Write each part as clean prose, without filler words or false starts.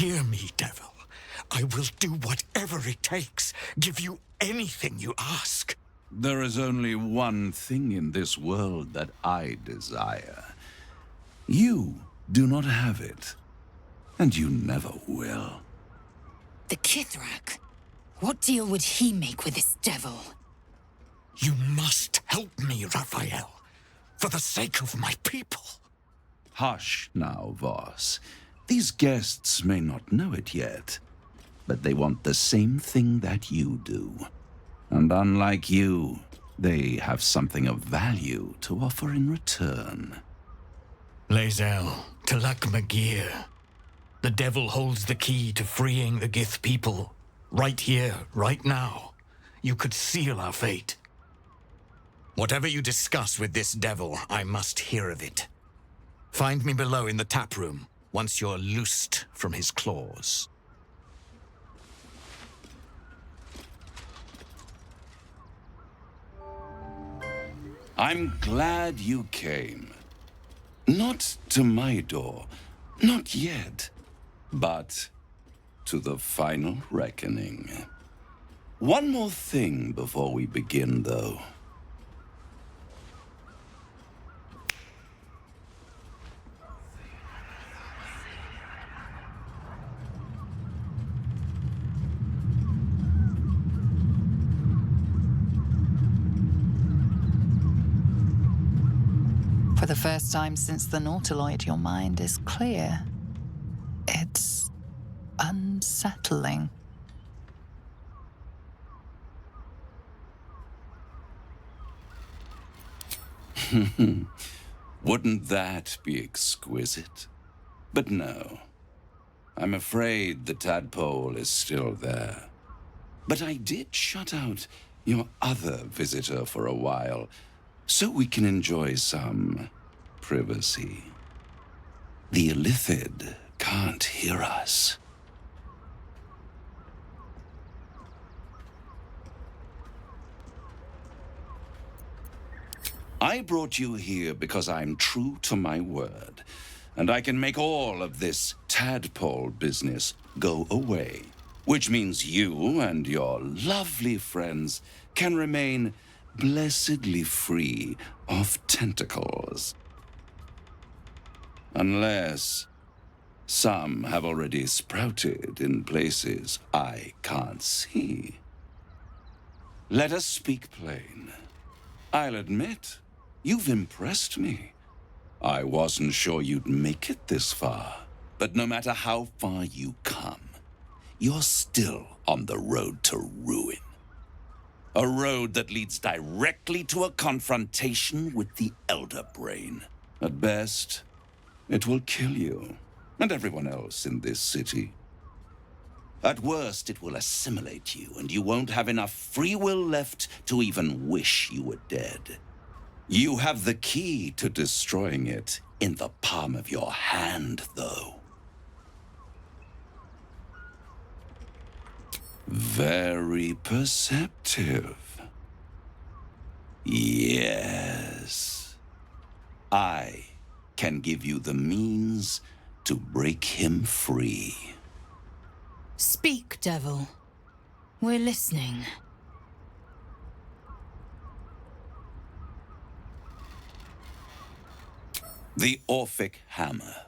Hear me, devil. I will do whatever it takes. Give you anything you ask. There is only one thing in this world that I desire. You do not have it, and you never will. The Kithrak? What deal would he make with this devil? You must help me, Raphael, for the sake of my people. Hush now, Voss. These guests may not know it yet, but they want the same thing that you do. And unlike you, they have something of value to offer in return. Lae'zel, Talak Magir. The devil holds the key to freeing the Gith people. Right here, right now. You could seal our fate. Whatever you discuss with this devil, I must hear of it. Find me below in the tap room, once you're loosed from his claws. I'm glad you came. Not to my door, not yet, but to the final reckoning. One more thing before we begin, though. For the first time since the Nautiloid, your mind is clear. It's unsettling. Wouldn't that be exquisite? But no. I'm afraid the tadpole is still there. But I did shut out your other visitor for a while, so we can enjoy some privacy. The Illithid can't hear us. I brought you here because I'm true to my word, and I can make all of this tadpole business go away, which means you and your lovely friends can remain blessedly free of tentacles. Unless some have already sprouted in places I can't see. Let us speak plain. I'll admit, you've impressed me. I wasn't sure you'd make it this far, but no matter how far you come, you're still on the road to ruin. A road that leads directly to a confrontation with the Elder Brain. At best, it will kill you and everyone else in this city. At worst, it will assimilate you, and you won't have enough free will left to even wish you were dead. You have the key to destroying it in the palm of your hand, though. Very perceptive. Yes. I can give you the means to break him free. Speak, devil. We're listening. The Orphic Hammer.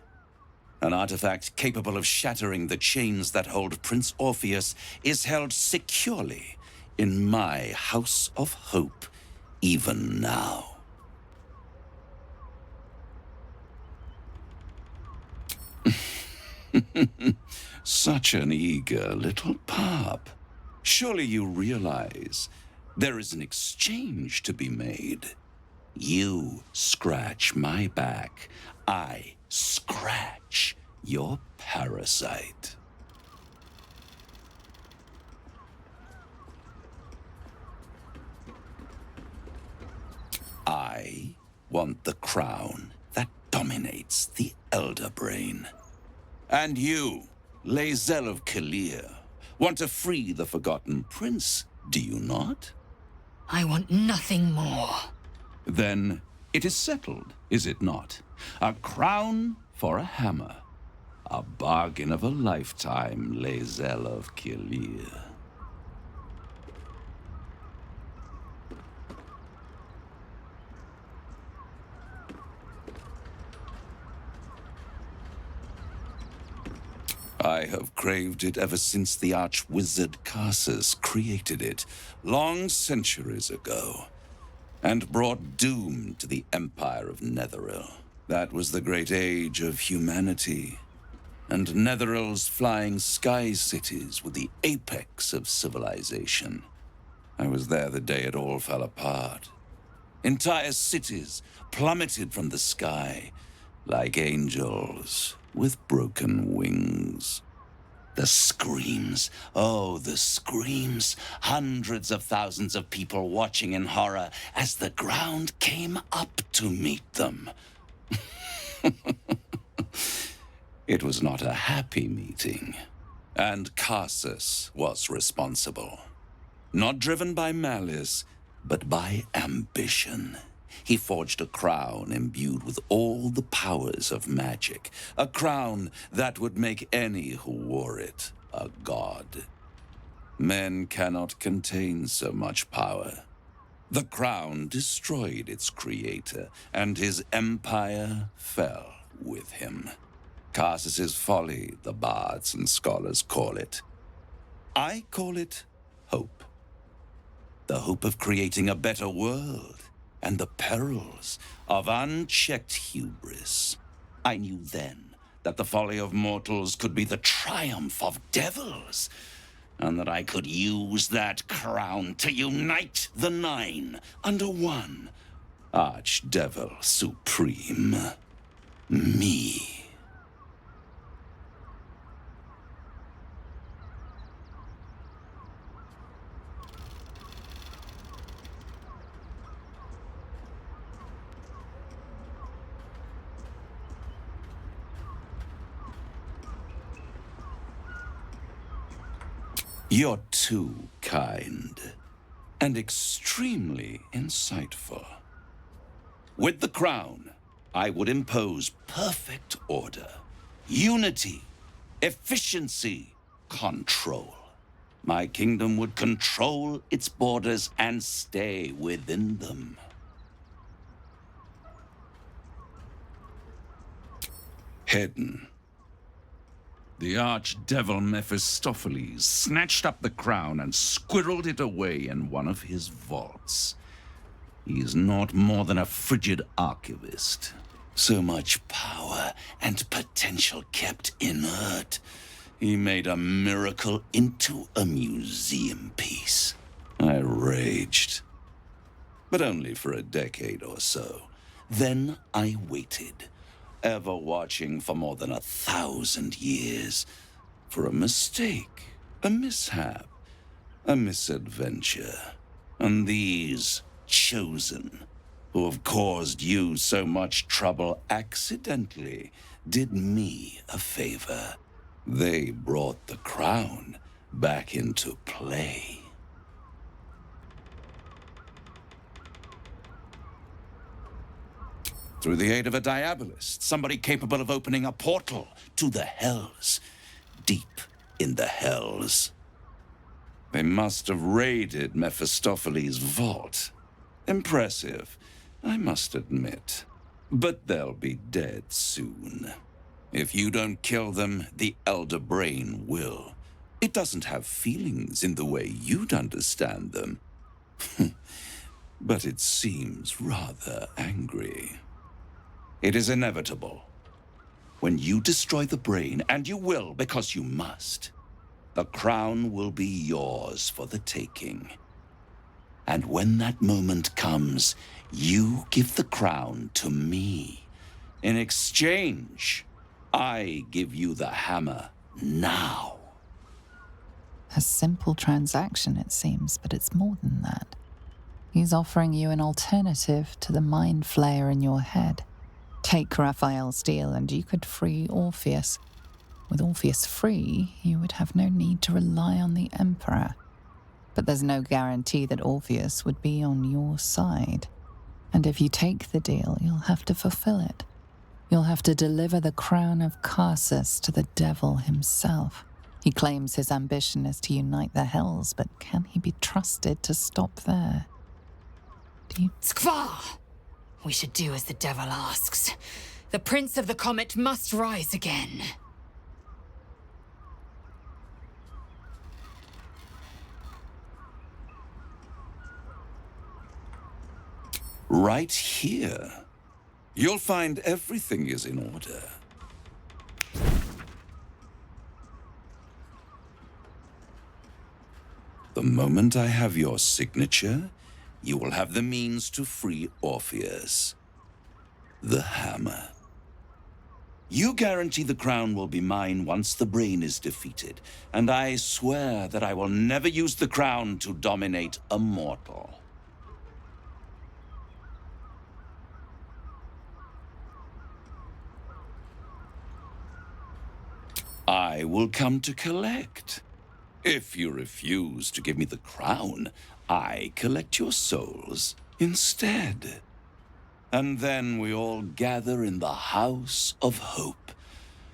An artifact capable of shattering the chains that hold Prince Orpheus is held securely in my House of Hope, even now. Such an eager little pup. Surely you realize there is an exchange to be made. You scratch my back, I scratch your parasite. I want the crown that dominates the Elder Brain. And you, Lae'zel of Kalir, want to free the Forgotten Prince, do you not? I want nothing more. Then it is settled, is it not? A crown for a hammer. A bargain of a lifetime, Lae'zel of Kilir. I have craved it ever since the arch-wizard Karsus created it, long centuries ago, and brought doom to the Empire of Netheril. That was the great age of humanity, and Netheril's flying sky cities were the apex of civilization. I was there the day it all fell apart. Entire cities plummeted from the sky, like angels with broken wings. The screams, oh, the screams. Hundreds of thousands of people watching in horror as the ground came up to meet them. It was not a happy meeting, and Karsus was responsible. Not driven by malice, but by ambition. He forged a crown imbued with all the powers of magic, a crown that would make any who wore it a god. Men cannot contain so much power. The crown destroyed its creator, and his empire fell with him. Karsus's folly, the bards and scholars call it. I call it hope. The hope of creating a better world, and the perils of unchecked hubris. I knew then that the folly of mortals could be the triumph of devils, and that I could use that crown to unite the Nine under one Archdevil Supreme. Me. You're too kind, and extremely insightful. With the crown, I would impose perfect order, unity, efficiency, control. My kingdom would control its borders and stay within them. Hidden. The archdevil Mephistopheles snatched up the crown and squirreled it away in one of his vaults. He is not more than a frigid archivist. So much power and potential kept inert. He made a miracle into a museum piece. I raged. But only for a decade or so. Then I waited, ever watching for more than 1,000 years, for a mistake, a mishap, a misadventure. And these chosen, who have caused you so much trouble accidentally, did me a favor. They brought the crown back into play. Through the aid of a diabolist, somebody capable of opening a portal to the Hells, deep in the Hells. They must have raided Mephistopheles' vault. Impressive, I must admit. But they'll be dead soon. If you don't kill them, the Elder Brain will. It doesn't have feelings in the way you'd understand them. But it seems rather angry. It is inevitable. When you destroy the brain, and you will because you must, the crown will be yours for the taking. And when that moment comes, you give the crown to me. In exchange, I give you the hammer now. A simple transaction, it seems, but it's more than that. He's offering you an alternative to the mind flayer in your head. Take Raphael's deal and you could free Orpheus. With Orpheus free, you would have no need to rely on the Emperor. But there's no guarantee that Orpheus would be on your side. And if you take the deal, you'll have to fulfill it. You'll have to deliver the crown of Karsus to the devil himself. He claims his ambition is to unite the Hells, but can he be trusted to stop there? Skvar! We should do as the devil asks. The Prince of the Comet must rise again. Right here. You'll find everything is in order. The moment I have your signature, you will have the means to free Orpheus. The hammer. You guarantee the crown will be mine once the brain is defeated, and I swear that I will never use the crown to dominate a mortal. I will come to collect. If you refuse to give me the crown, I collect your souls instead. And then we all gather in the House of Hope.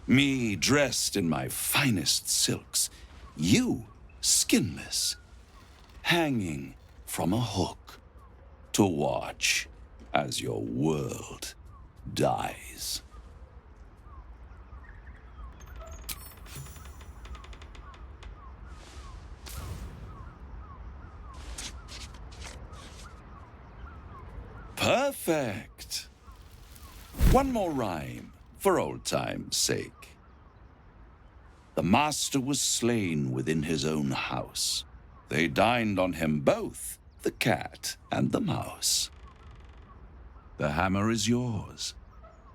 Me dressed in my finest silks, you skinless, hanging from a hook to watch as your world dies. Perfect. One more rhyme, for old time's sake. The master was slain within his own house. They dined on him both, the cat and the mouse. The hammer is yours.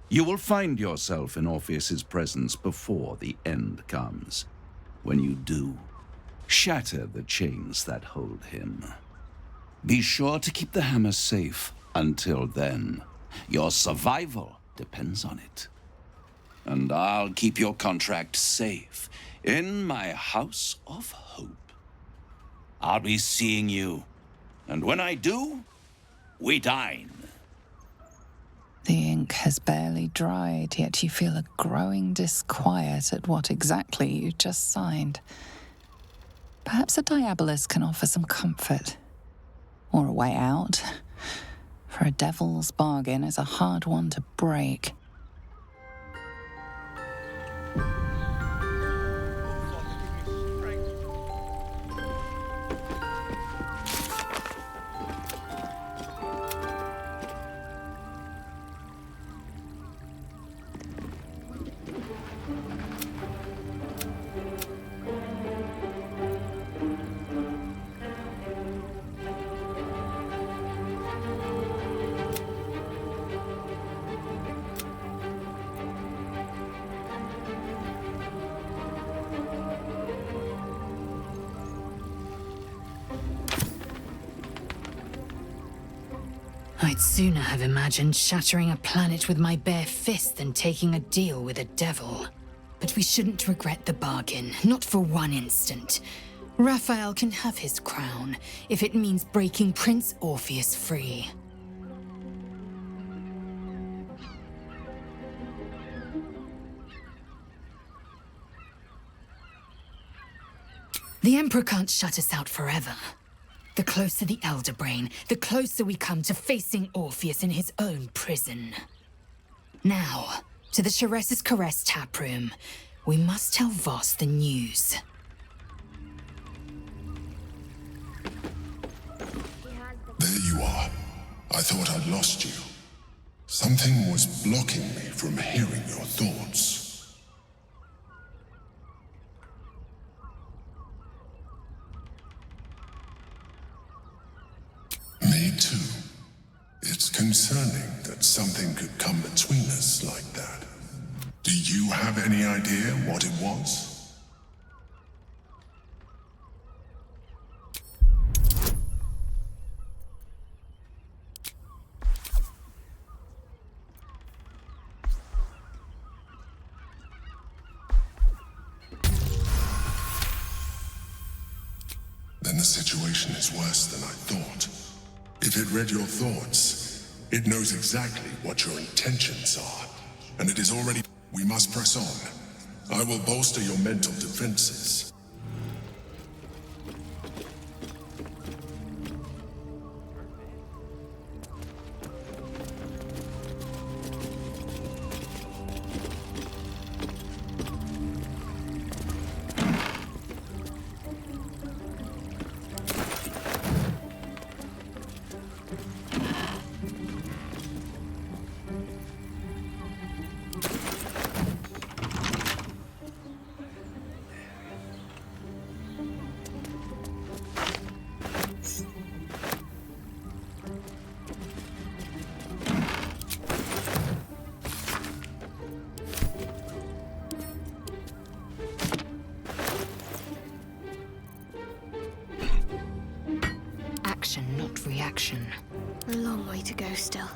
You will find yourself in Orpheus's presence before the end comes. When you do, shatter the chains that hold him. Be sure to keep the hammer safe. Until then, your survival depends on it. And I'll keep your contract safe in my House of Hope. I'll be seeing you, and when I do, we dine. The ink has barely dried, yet you feel a growing disquiet at what exactly you just signed. Perhaps a Diabolus can offer some comfort. Or a way out. For a devil's bargain is a hard one to break. I'd sooner have imagined shattering a planet with my bare fist than taking a deal with a devil. But we shouldn't regret the bargain, not for one instant. Raphael can have his crown, if it means breaking Prince Orpheus free. The Emperor can't shut us out forever. The closer the Elder Brain, the closer we come to facing Orpheus in his own prison. Now, to the Chares's Caress taproom. We must tell Voss the news. There you are. I thought I'd lost you. Something was blocking me from hearing your thoughts. Me too. It's concerning that something could come between us like that. Do you have any idea what it was? Then the situation is worse than I thought. If it read your thoughts, it knows exactly what your intentions are. and it is already... We must press on. I will bolster your mental defenses. Action, not reaction. A long way to go still.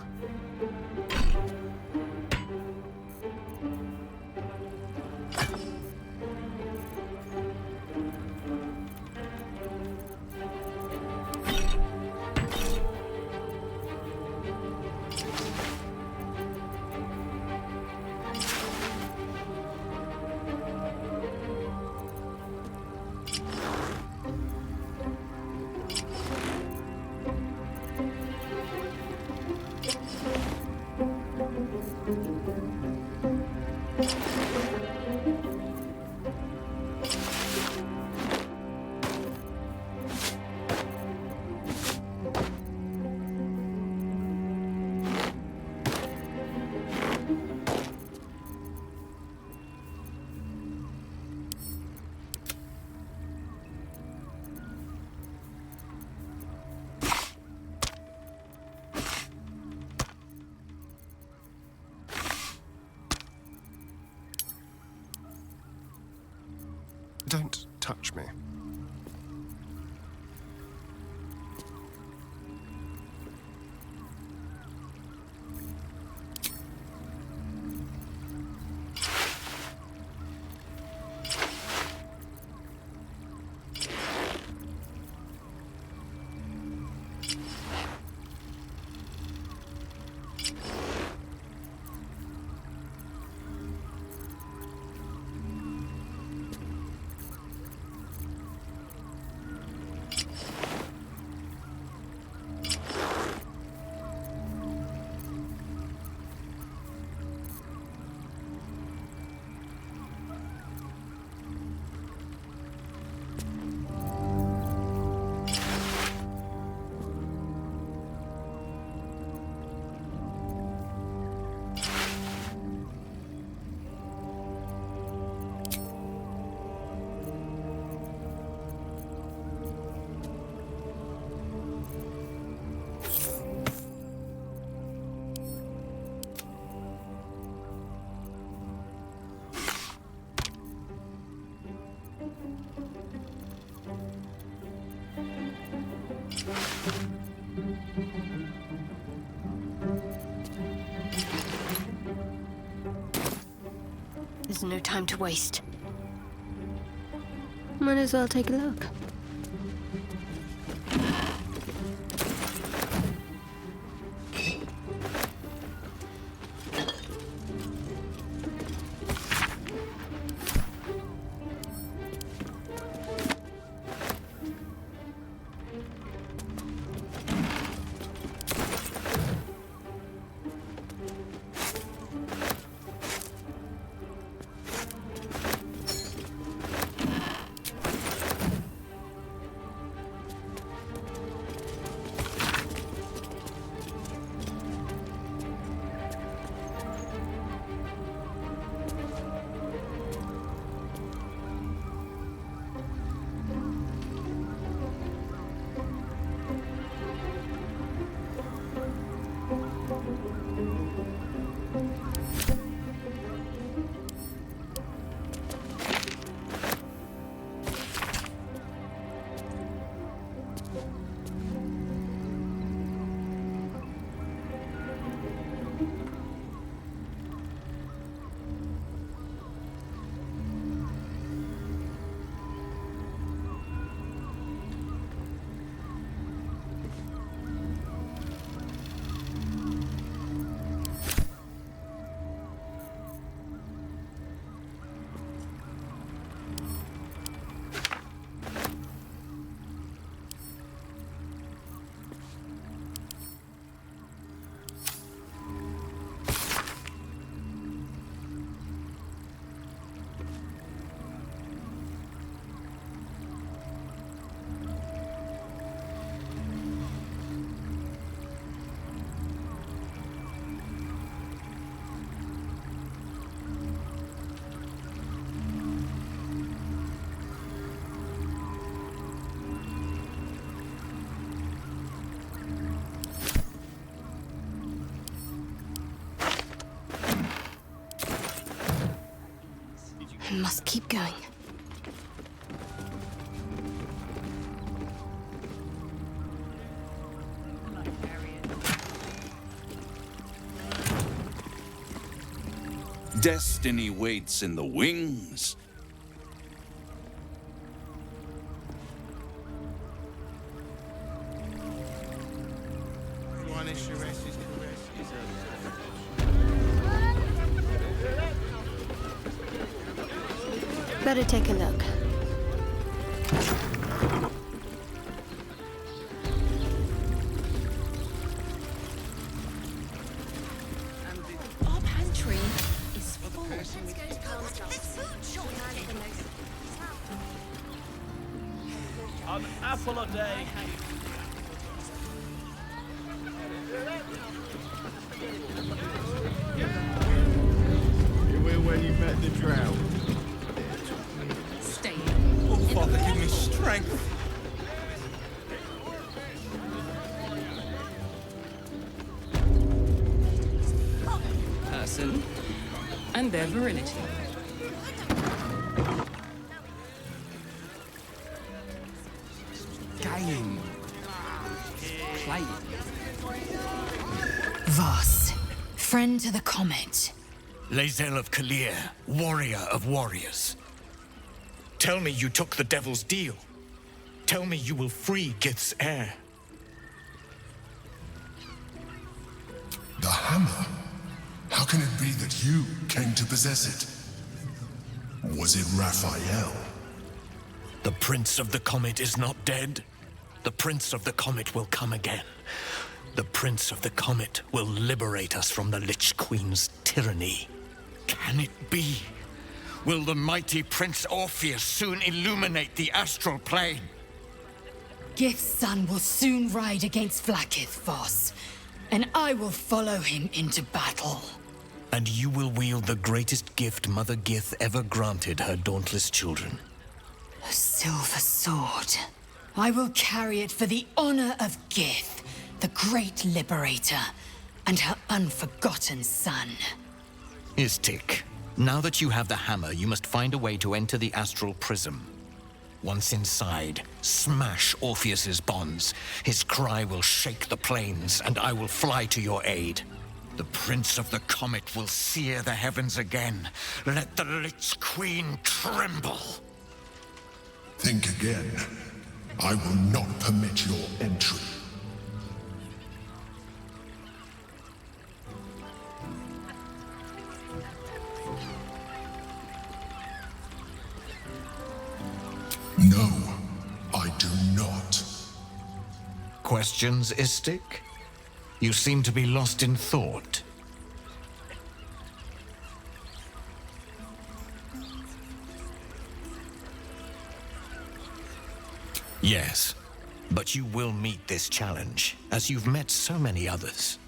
Don't touch me. There's no time to waste. Might as well take a look. I must keep going. Destiny waits in the wings. Better take a look. Our pantry is full. An apple a day. You were where you met the drought. Stay. Oh, Father, give me strength. Person and their virility. Game. Play. Voss, friend to the comet. Lae'zel of Kalir, warrior of warriors. Tell me you took the devil's deal. Tell me you will free Gith's heir. The hammer? How can it be that you came to possess it? Was it Raphael? The Prince of the Comet is not dead. The Prince of the Comet will come again. The Prince of the Comet will liberate us from the Lich Queen's tyranny. Can it be? Will the mighty Prince Orpheus soon illuminate the astral plane? Gith's son will soon ride against Vlaakith, Voss, and I will follow him into battle. And you will wield the greatest gift Mother Gith ever granted her dauntless children. A silver sword. I will carry it for the honor of Gith, the great liberator, and her unforgotten son. Istik, now that you have the hammer, you must find a way to enter the astral prism. Once inside, smash Orpheus's bonds. His cry will shake the plains, and I will fly to your aid. The Prince of the Comet will sear the heavens again. Let the Lich Queen tremble. Think again. I will not permit your entry. No, I do not. Questions, Istik? You seem to be lost in thought. Yes, but you will meet this challenge, as you've met so many others.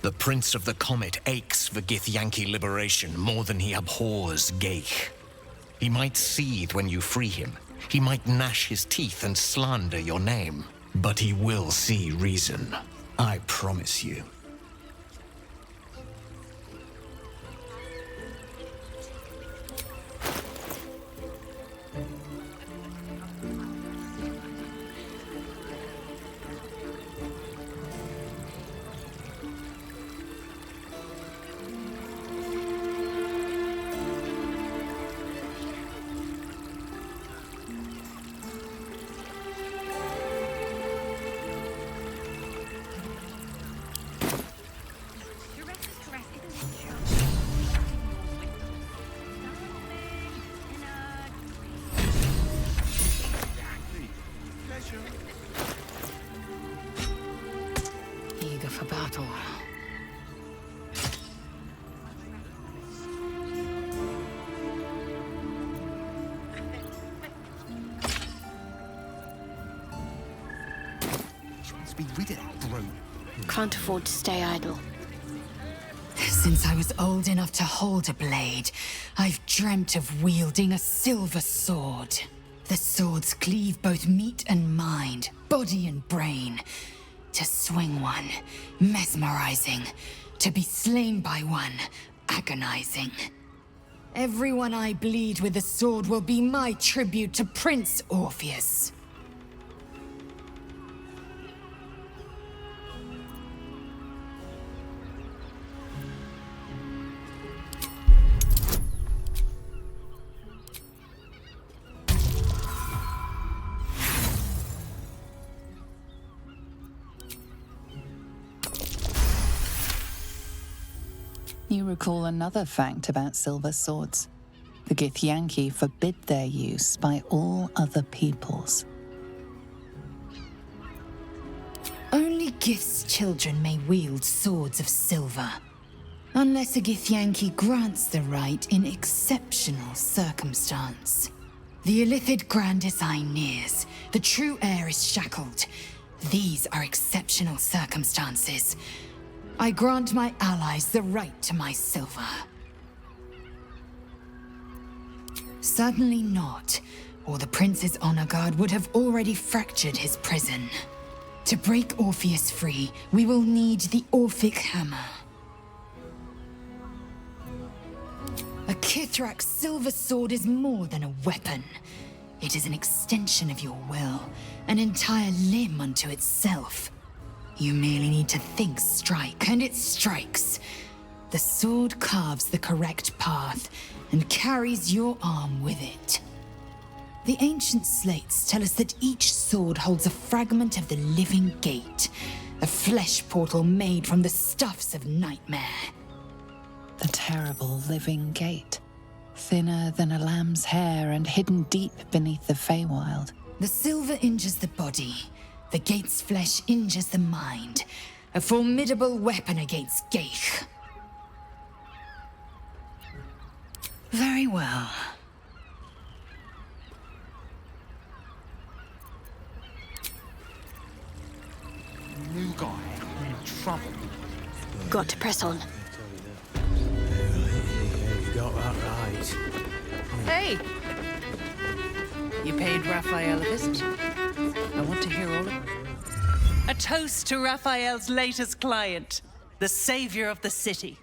The Prince of the Comet aches for Githyanki liberation more than he abhors Geich. He might seethe when you free him. He might gnash his teeth and slander your name. But he will see reason. I promise you. Eager for battle. Let's be rid of that brute. Can't afford to stay idle. Since I was old enough to hold a blade, I've dreamt of wielding a silver sword. The swords cleave both meat and mind, body and brain. To swing one, mesmerizing. To be slain by one, agonizing. Everyone I bleed with the sword will be my tribute to Prince Orpheus. You recall another fact about silver swords. The Githyanki forbid their use by all other peoples. Only Gith's children may wield swords of silver, unless a Githyanki grants the right in exceptional circumstance. The Illithid Grand Design nears. The true heir is shackled. These are exceptional circumstances. I grant my allies the right to my silver. Certainly not, or the Prince's honor guard would have already fractured his prison. To break Orpheus free, we will need the Orphic Hammer. A Kithrak's silver sword is more than a weapon. It is an extension of your will, an entire limb unto itself. You merely need to think strike, and it strikes. The sword carves the correct path and carries your arm with it. The ancient slates tell us that each sword holds a fragment of the living gate, a flesh portal made from the stuffs of nightmare. The terrible living gate, thinner than a lamb's hair and hidden deep beneath the Feywild. The silver injures the body. The gate's flesh injures the mind. A formidable weapon against Gaich. Very well. New guy in trouble. Got to press on. You got that right. Hey! You paid Raphael a visit? I want to hear all of it. A toast to Raphael's latest client, the savior of the city.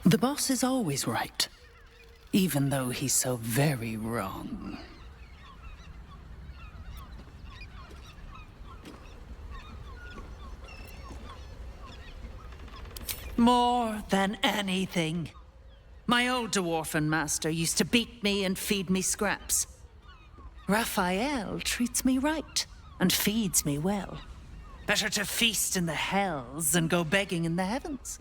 The boss is always right, even though he's so very wrong. More than anything. My old dwarfen master used to beat me and feed me scraps. Raphael treats me right and feeds me well. Better to feast in the hells than go begging in the heavens.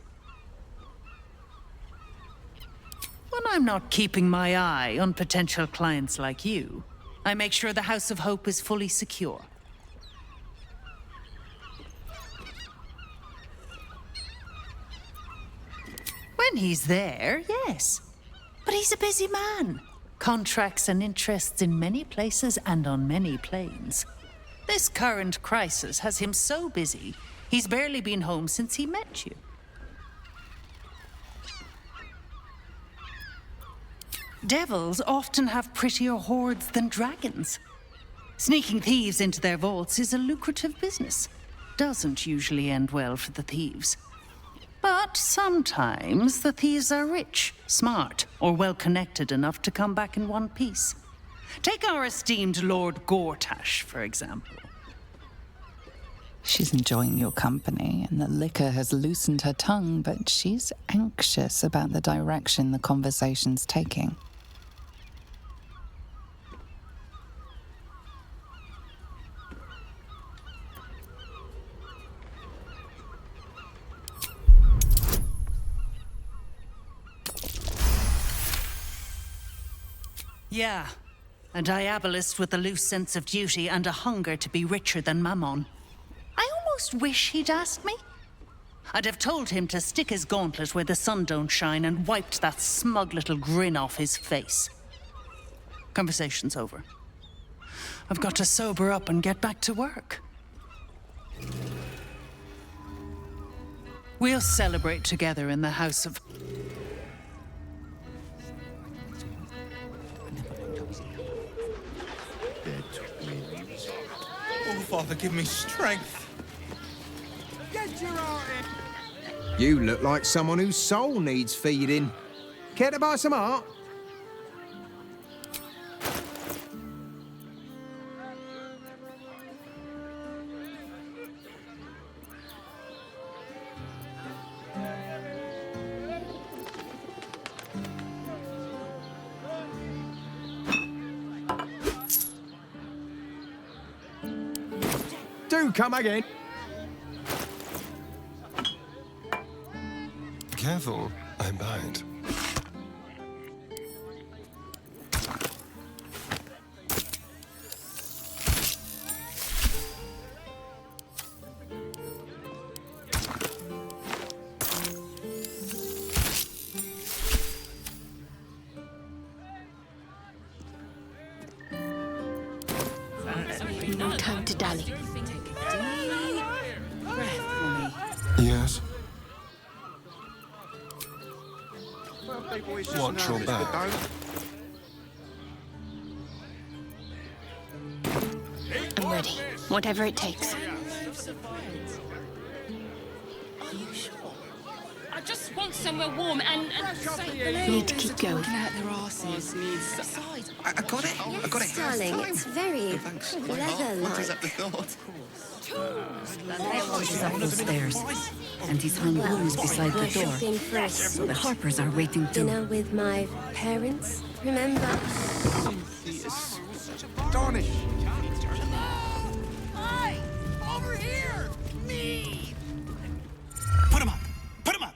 When I'm not keeping my eye on potential clients like you, I make sure the House of Hope is fully secure. When he's there, yes. But he's a busy man. Contracts and interests in many places and on many planes. This current crisis has him so busy, he's barely been home since he met you. Devils often have prettier hordes than dragons. Sneaking thieves into their vaults is a lucrative business. Doesn't usually end well for the thieves. But sometimes the thieves are rich, smart, or well-connected enough to come back in one piece. Take our esteemed Lord Gortash, for example. She's enjoying your company, and the liquor has loosened her tongue, but she's anxious about the direction the conversation's taking. Yeah, a diabolist with a loose sense of duty and a hunger to be richer than Mammon. I almost wish he'd asked me. I'd have told him to stick his gauntlet where the sun don't shine and wiped that smug little grin off his face. Conversation's over. I've got to sober up and get back to work. We'll celebrate together in the House of... Oh, Father, give me strength. Get your heart in! You look like someone whose soul needs feeding. Care to buy some art? Do come again. Careful, I'm bound. No time to dally. Yes? Watch your back. I'm ready. Whatever it takes. I just want somewhere warm and safe. Need to keep going. Out their asses needs. I got it. I got it. Darling, it's very leather-like. He's up those stairs, and he's hung balloons beside the shopping door. first. So the Harpers are waiting too. Dinner with my parents, remember? Astonishing. Hey! Over here! Me! Put him up! Put him up!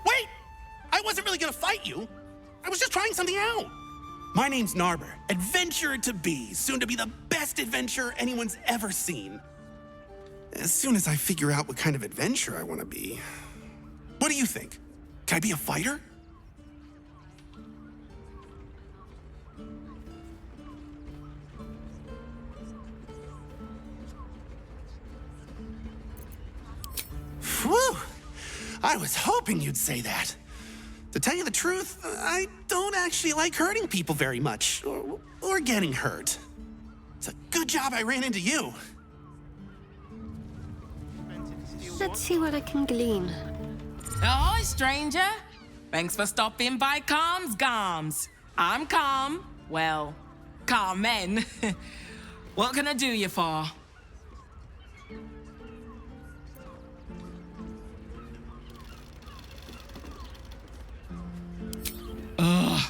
Wait! I wasn't really gonna fight you. I was just trying something out. My name's Narber, adventurer to be, soon to be the best adventurer anyone's ever seen. As soon as I figure out what kind of adventurer I want to be. What do you think? Can I be a fighter? Whew! I was hoping you'd say that. To tell you the truth, I don't actually like hurting people very much, or getting hurt. It's a good job I ran into you. Let's see what I can glean. Oh, stranger. Thanks for stopping by Calm's Gams. I'm Calm. Well, Carmen. What can I do you for? Ugh.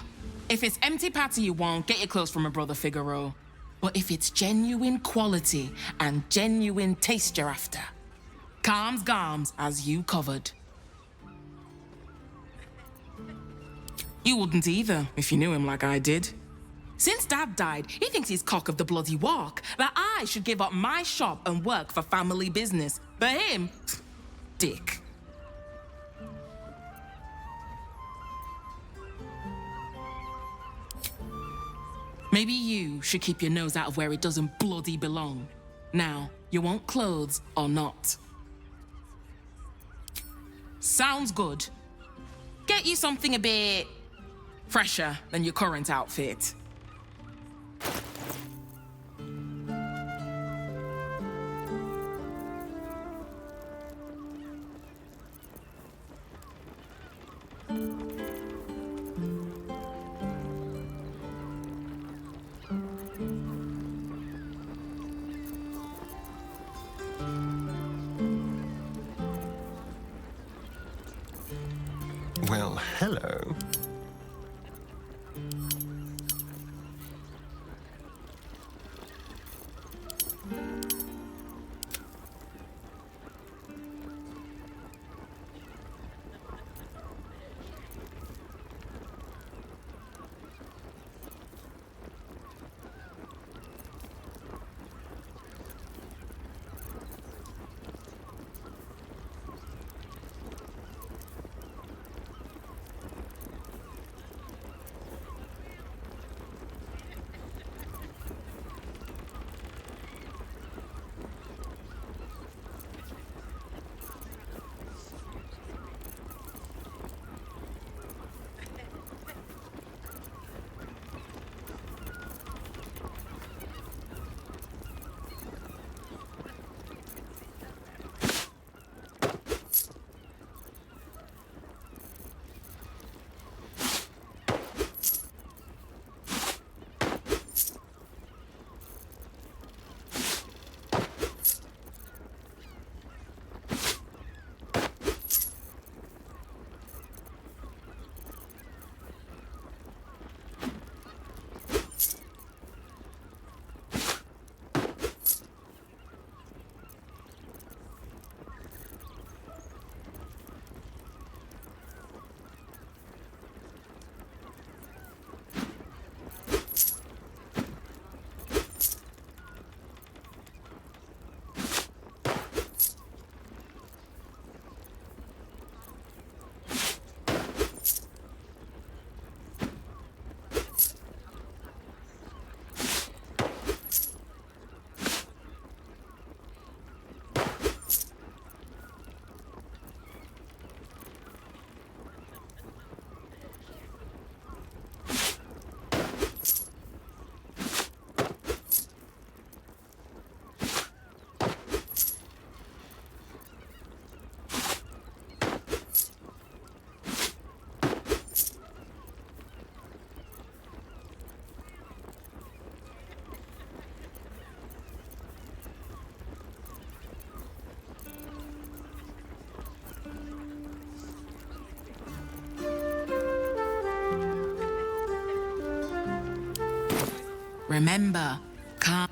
If it's empty patty you want, get your clothes from a brother Figaro. But if it's genuine quality and genuine taste you're after, Calm's Gams as you covered. You wouldn't either if you knew him like I did. Since Dad died, he thinks he's cock of the bloody walk, that I should give up my shop and work for family business. For him, dick. Maybe you should keep your nose out of where it doesn't bloody belong. Now, you want clothes or not? Sounds good. Get you something a bit fresher than your current outfit. Well, hello. Remember, calm.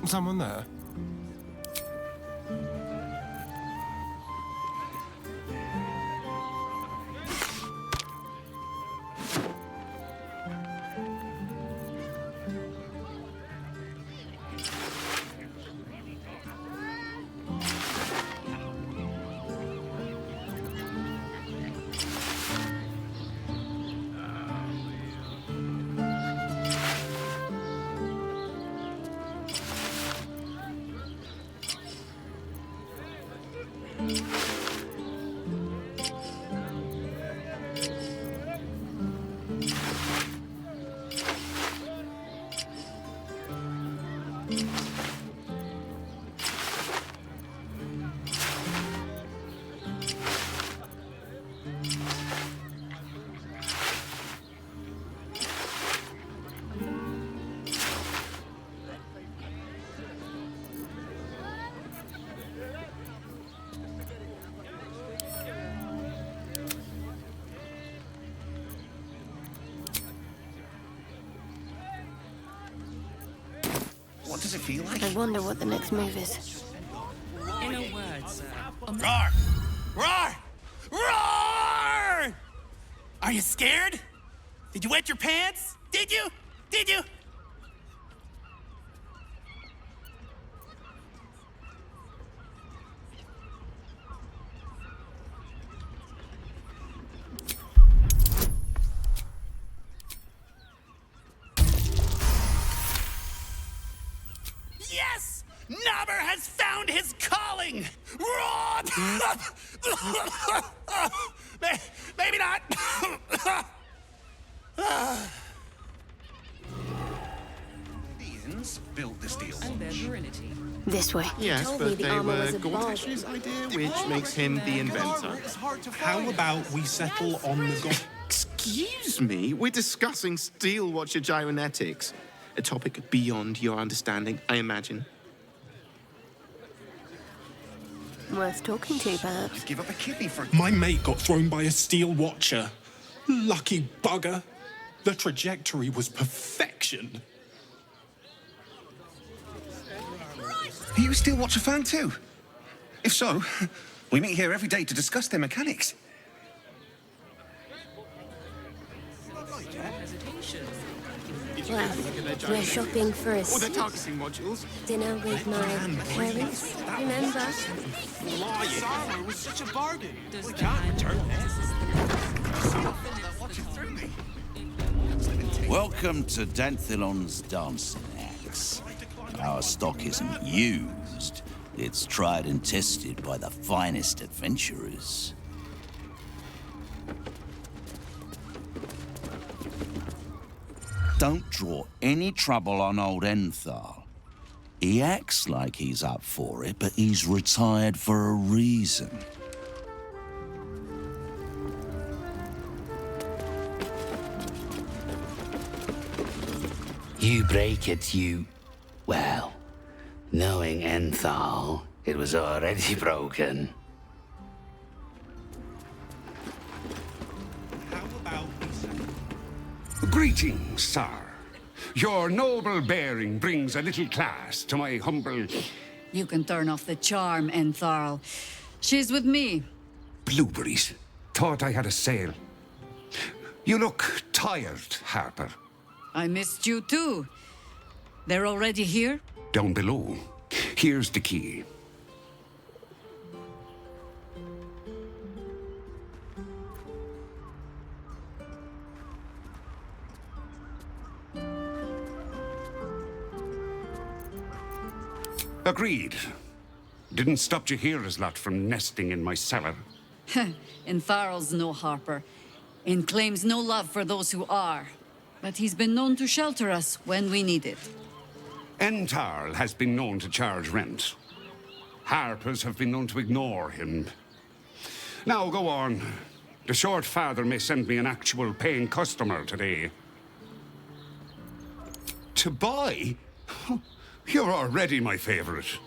Someone there? What does it feel like? I wonder what the next move is. In a word, sir. Roar! Roar! Roar! Are you scared? Did you wet your pants? Did you? Did you? Yes! Nobber has found his calling! Maybe not. Built the steel This way. Yes, Told me but the they armor were was a Gortash's idea, which makes him the inventor. How about we settle on the Excuse me, we're discussing steel watcher gyrometics. A topic beyond your understanding, I imagine. Worth talking to, perhaps. Give up a kidney for... My mate got thrown by a steel watcher. Lucky bugger. The trajectory was perfection. Are you a steel watcher fan too? If so, we meet here every day to discuss their mechanics. Well, we're shopping for a Or the targeting modules. dinner with my parents, remember? Sorrow was such a bargain. We can't return Welcome to Danthilon's dancing acts. Our stock isn't used. It's tried and tested by the finest adventurers. Don't draw any trouble on old Enthal. He acts like he's up for it, but he's retired for a reason. You break it, you... Well, knowing Enthal, it was already broken. Greetings, sir. Your noble bearing brings a little class to my humble... You can turn off the charm, Entharl. She's with me. Blueberries. Thought I had a sale. You look tired, Harper. I missed you too. They're already here? Down below. Here's the key. Agreed. Didn't stop Jahira's lot from nesting in my cellar. Entharl's no Harper, and claims no love for those who are. But he's been known to shelter us when we need it. Entarl has been known to charge rent. Harpers have been known to ignore him. Now, go on. The short father may send me an actual paying customer today. To buy? You're already my favorite.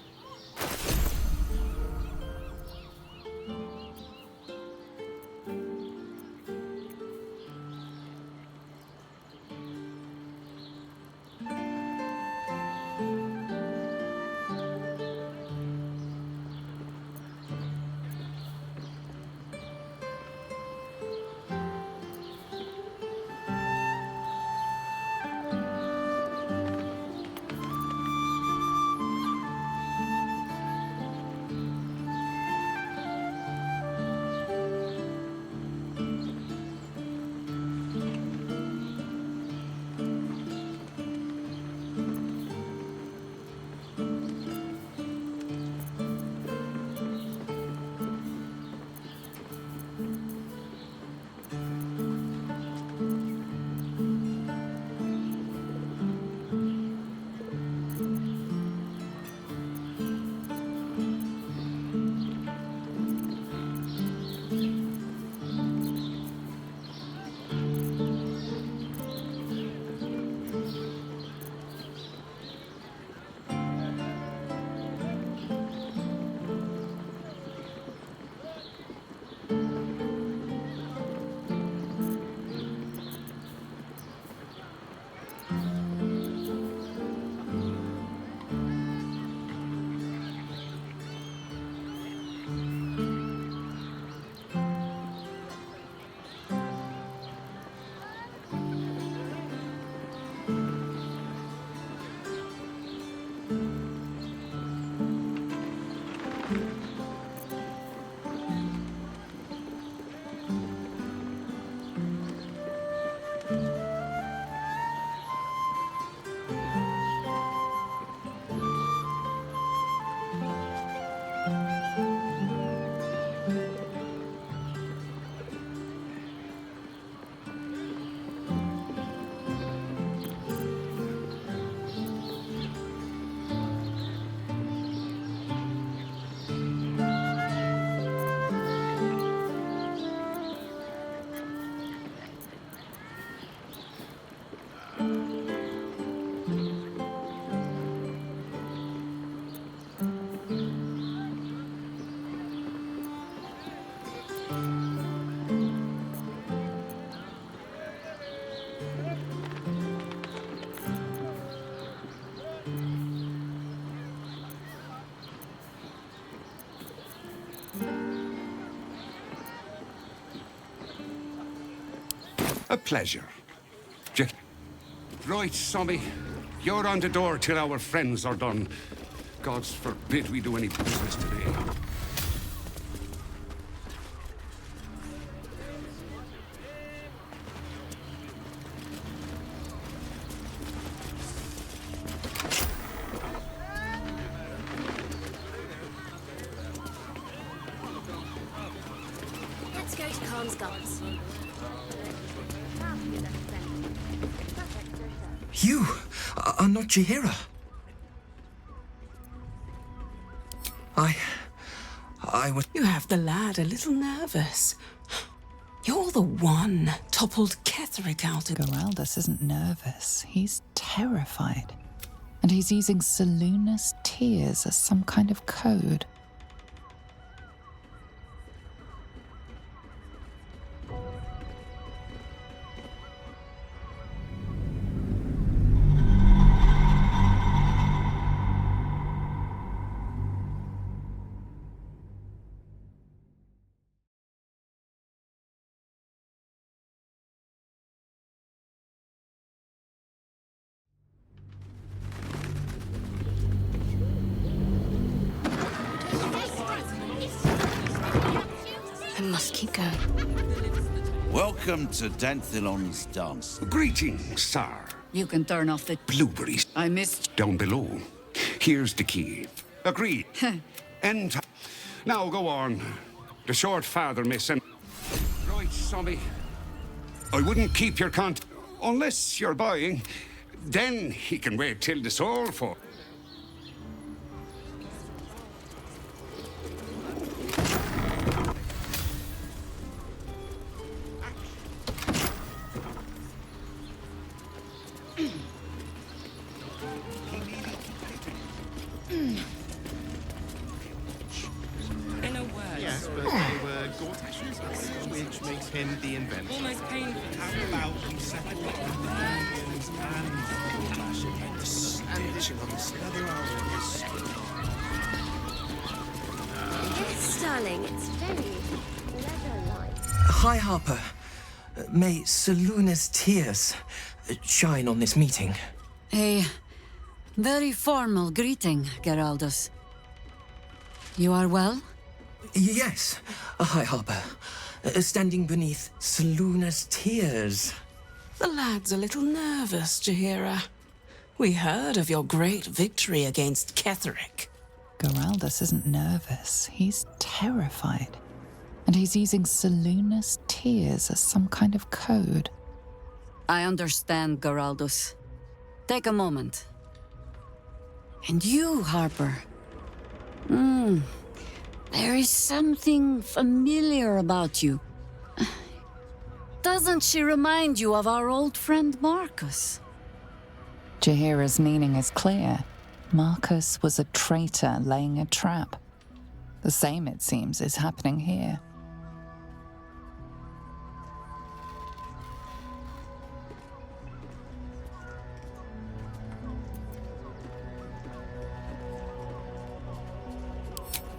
A pleasure. Right, Sommy. You're on the door till our friends are done. Gods forbid we do any business today. Let's go to Khan's guards. You are not Jaheira. I was... You have the lad a little nervous. You're the one toppled Ketheric out of... Geraldus isn't nervous. He's terrified. And he's using Selûne's tears as some kind of code. I must keep going. Welcome to Danthilon's dance. Greetings, sir. You can turn off the Blueberries. I missed. Down below. Here's the key. Agreed. End. Now go on. The short father may send... Right, Sommy. I wouldn't keep your unless you're buying. Then he can wait till the soul fall. In a word. Yes, but they were Gortash's, which makes him the inventor. Almost painful. How about we settle on Dragons and Gortash and the snitching on the other hours? Yes, darling, it's very leather-like. High Harper, may Selûne's tears shine on this meeting. A very formal greeting, Geraldus. You are well? Yes, High Harper. Standing beneath Selûne's tears. The lad's a little nervous, Jaheira. We heard of your great victory against Ketheric. Geraldus isn't nervous. He's terrified. And he's using Selûne's tears as some kind of code. I understand, Geraldus. Take a moment. And you, Harper. There is something familiar about you. Doesn't she remind you of our old friend Marcus? Jaheira's meaning is clear. Marcus was a traitor laying a trap. The same, it seems, is happening here.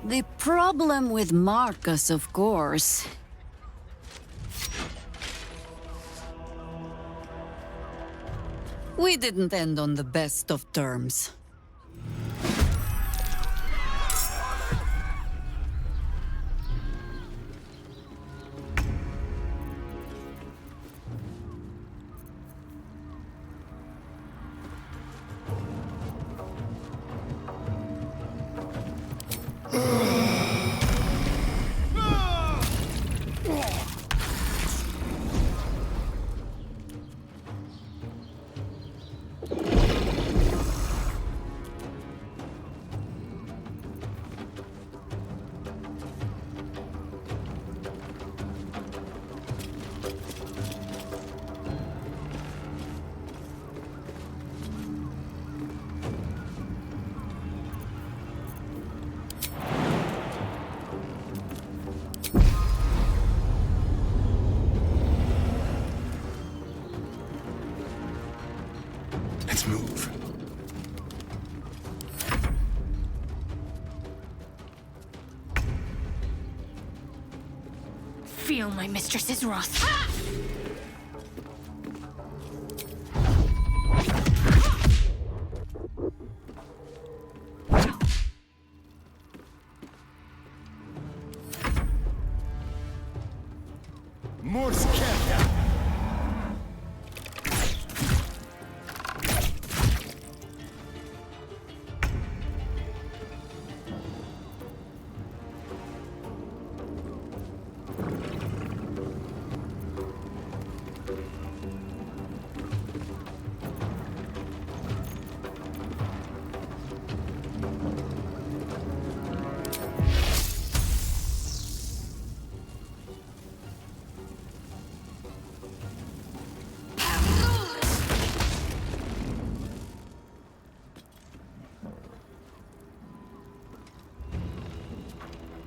The problem with Marcus, of course. We didn't end on the best of terms. Let's move. Feel my mistress's wrath.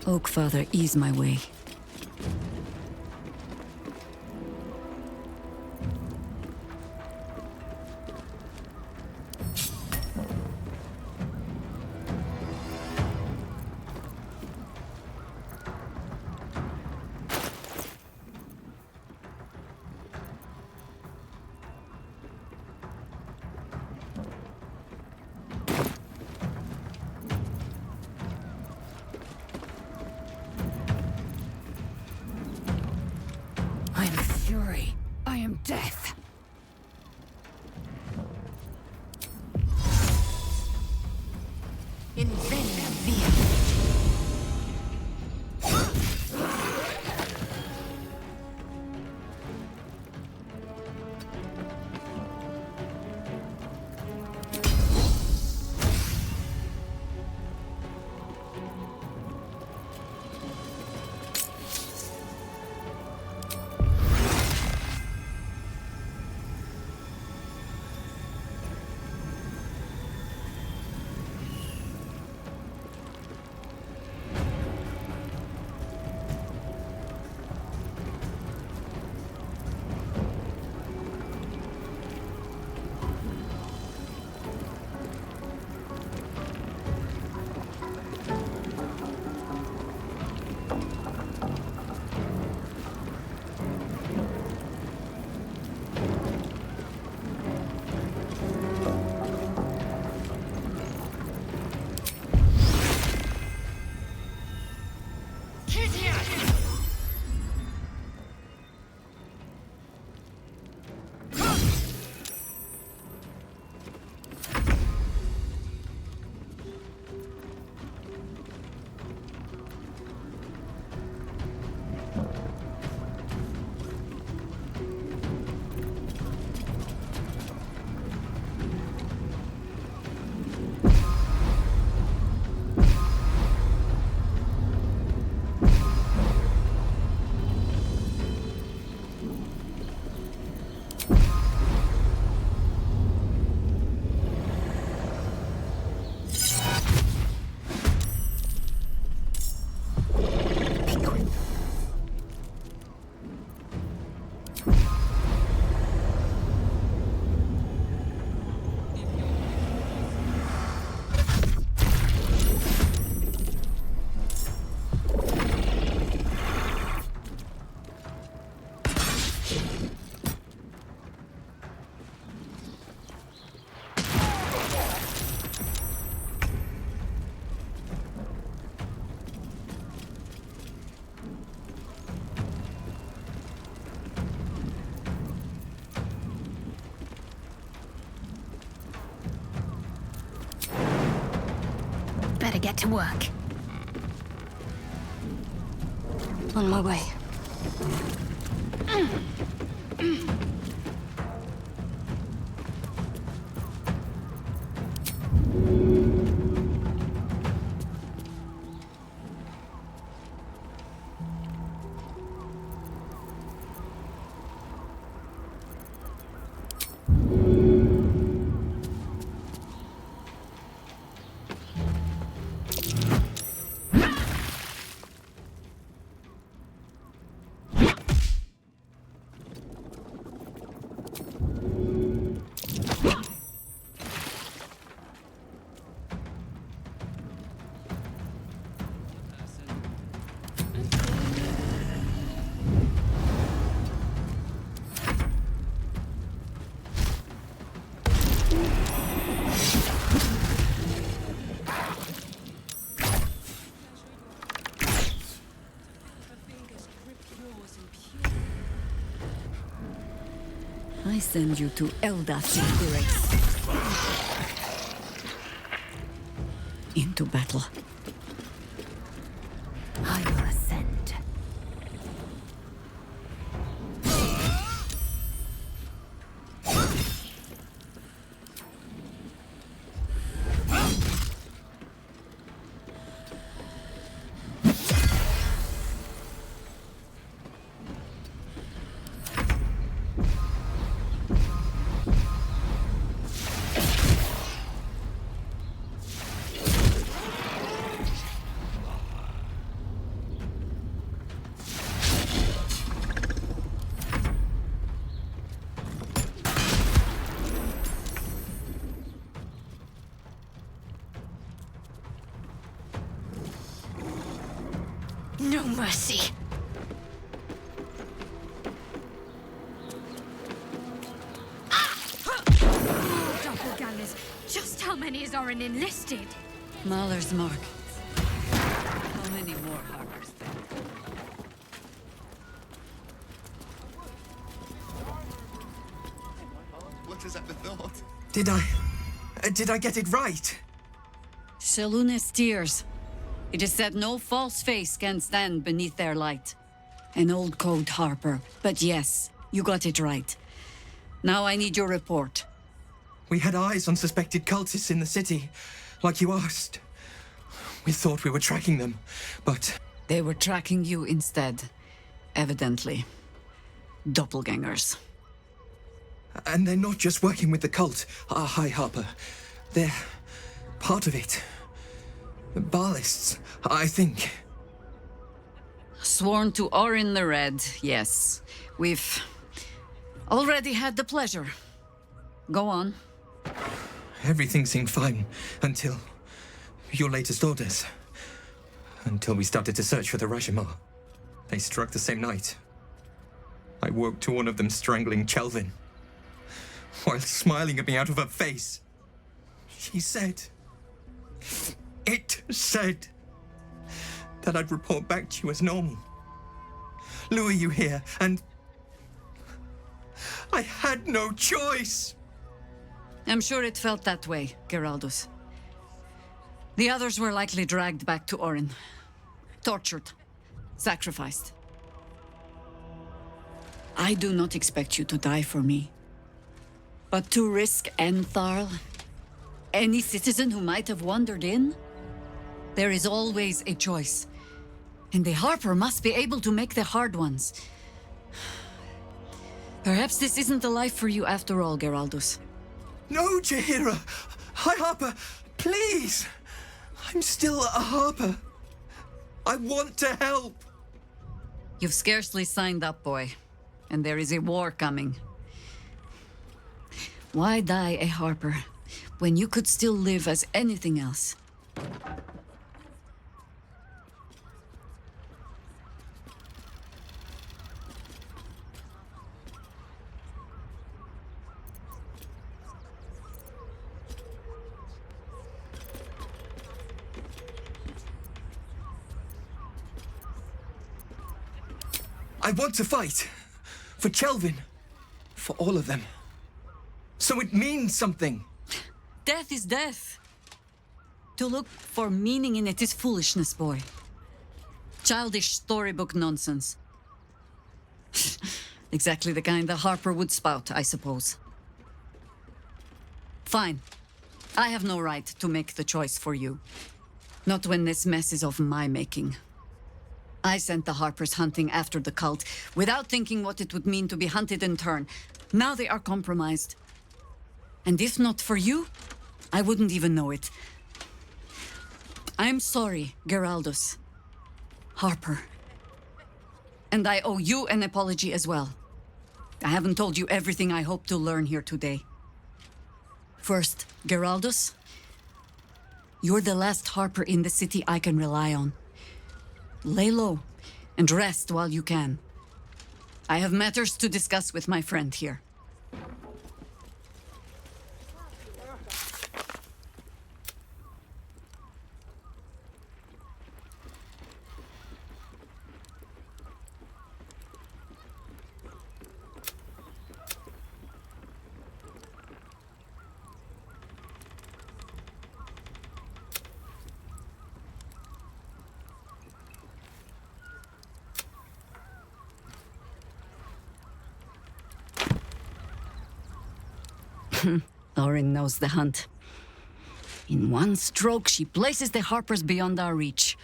Oakfather, ease my way. I am fury. I am death. In venom via. Better get to work. On my way. I send you to Eldath's grace. Into battle. I will ascend. No mercy. Doppelgangers. Just how many is Orin enlisted? Mahler's mark. How many more Harpers then? What is at the thought? Did I get it right? Selune's tears. It is said no false face can stand beneath their light. An old code, Harper. But yes, you got it right. Now I need your report. We had eyes on suspected cultists in the city, like you asked. We thought we were tracking them, but... They were tracking you instead, evidently. Doppelgangers. And they're not just working with the cult, High Harper. They're part of it. Ballists, I think. Sworn to Orin the Red, yes. We've already had the pleasure. Go on. Everything seemed fine until your latest orders. Until we started to search for the Rashomar. They struck the same night. I woke to one of them strangling Chelvin, while smiling at me out of her face. She said... It said that I'd report back to you as normal. Lure you here, and I had no choice. I'm sure it felt that way, Geraldus. The others were likely dragged back to Orin. Tortured. Sacrificed. I do not expect you to die for me. But to risk Entharl, any citizen who might have wandered in, there is always a choice. And the Harper must be able to make the hard ones. Perhaps this isn't the life for you after all, Geraldus. No, Jaheira! High Harper, please! I'm still a Harper. I want to help. You've scarcely signed up, boy. And there is a war coming. Why die a Harper when you could still live as anything else? I want to fight. For Chelvin. For all of them. So it means something. Death is death. To look for meaning in it is foolishness, boy. Childish storybook nonsense. Exactly the kind the Harper would spout, I suppose. Fine. I have no right to make the choice for you. Not when this mess is of my making. I sent the Harpers hunting after the cult, without thinking what it would mean to be hunted in turn. Now they are compromised. And if not for you, I wouldn't even know it. I'm sorry, Geraldus. Harper. And I owe you an apology as well. I haven't told you everything I hope to learn here today. First, Geraldus, you're the last Harper in the city I can rely on. Lay low and rest while you can. I have matters to discuss with my friend here. Orin knows the hunt. In one stroke, she places the Harpers beyond our reach.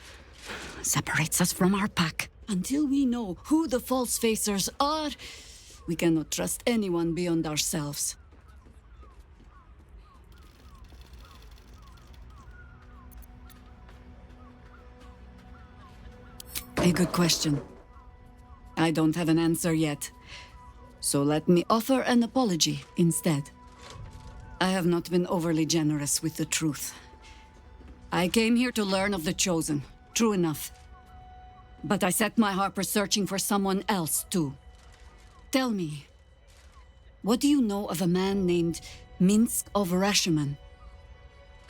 Separates us from our pack. Until we know who the false facers are, we cannot trust anyone beyond ourselves. A good question. I don't have an answer yet. So let me offer an apology instead. I have not been overly generous with the truth. I came here to learn of the Chosen. True enough. But I set my Harper searching for someone else, too. Tell me, what do you know of a man named Minsk of Rashomon?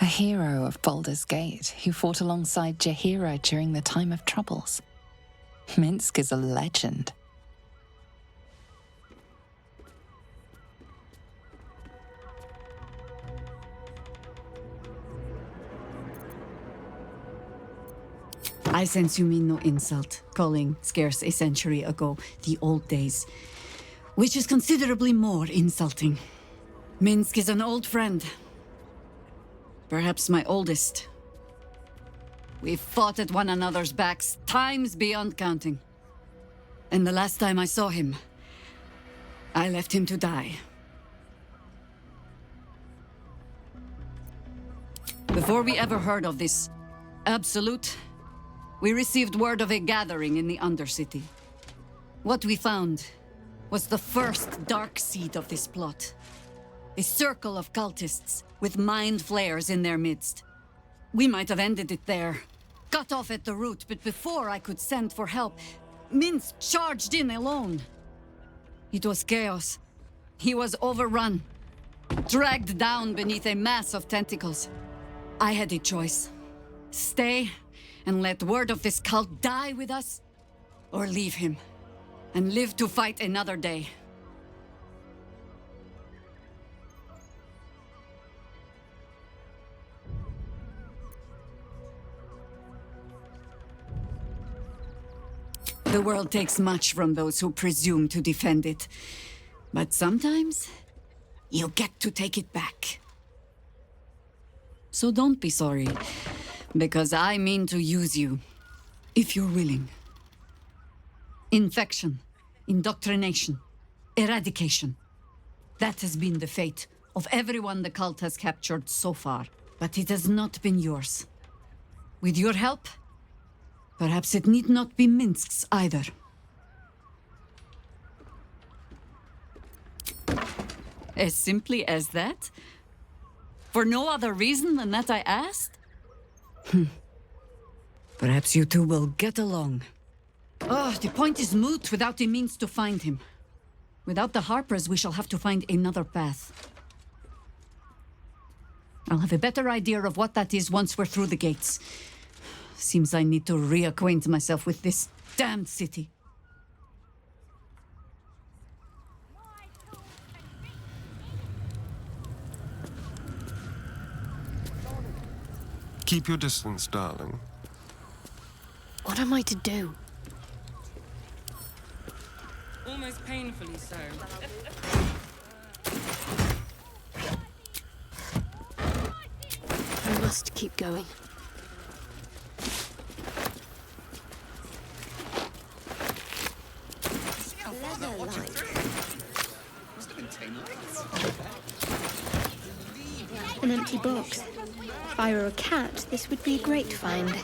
A hero of Baldur's Gate who fought alongside Jaheira during the time of troubles. Minsk is a legend. I sense you mean no insult, calling scarce a century ago the old days, which is considerably more insulting. Minsk is an old friend. Perhaps my oldest. We've fought at one another's backs times beyond counting. And the last time I saw him, I left him to die. Before we ever heard of this Absolute, we received word of a gathering in the Undercity. What we found was the first dark seed of this plot. A circle of cultists with mind flayers in their midst. We might have ended it there, cut off at the root, but before I could send for help, Minsk charged in alone. It was chaos. He was overrun, dragged down beneath a mass of tentacles. I had a choice. Stay and let word of this cult die with us, or leave him and live to fight another day. The world takes much from those who presume to defend it. But sometimes, you get to take it back. So don't be sorry, because I mean to use you, if you're willing. Infection, indoctrination, eradication. That has been the fate of everyone the cult has captured so far. But it has not been yours. With your help, perhaps it need not be Minsk's either. As simply as that? For no other reason than that I asked? Perhaps you two will get along. Oh, the point is moot without the means to find him. Without the Harpers, we shall have to find another path. I'll have a better idea of what that is once we're through the gates. Seems I need to reacquaint myself with this damned city. Keep your distance, darling. What am I to do? Almost painfully so. I must keep going. An empty box. If I were a cat, this would be a great find.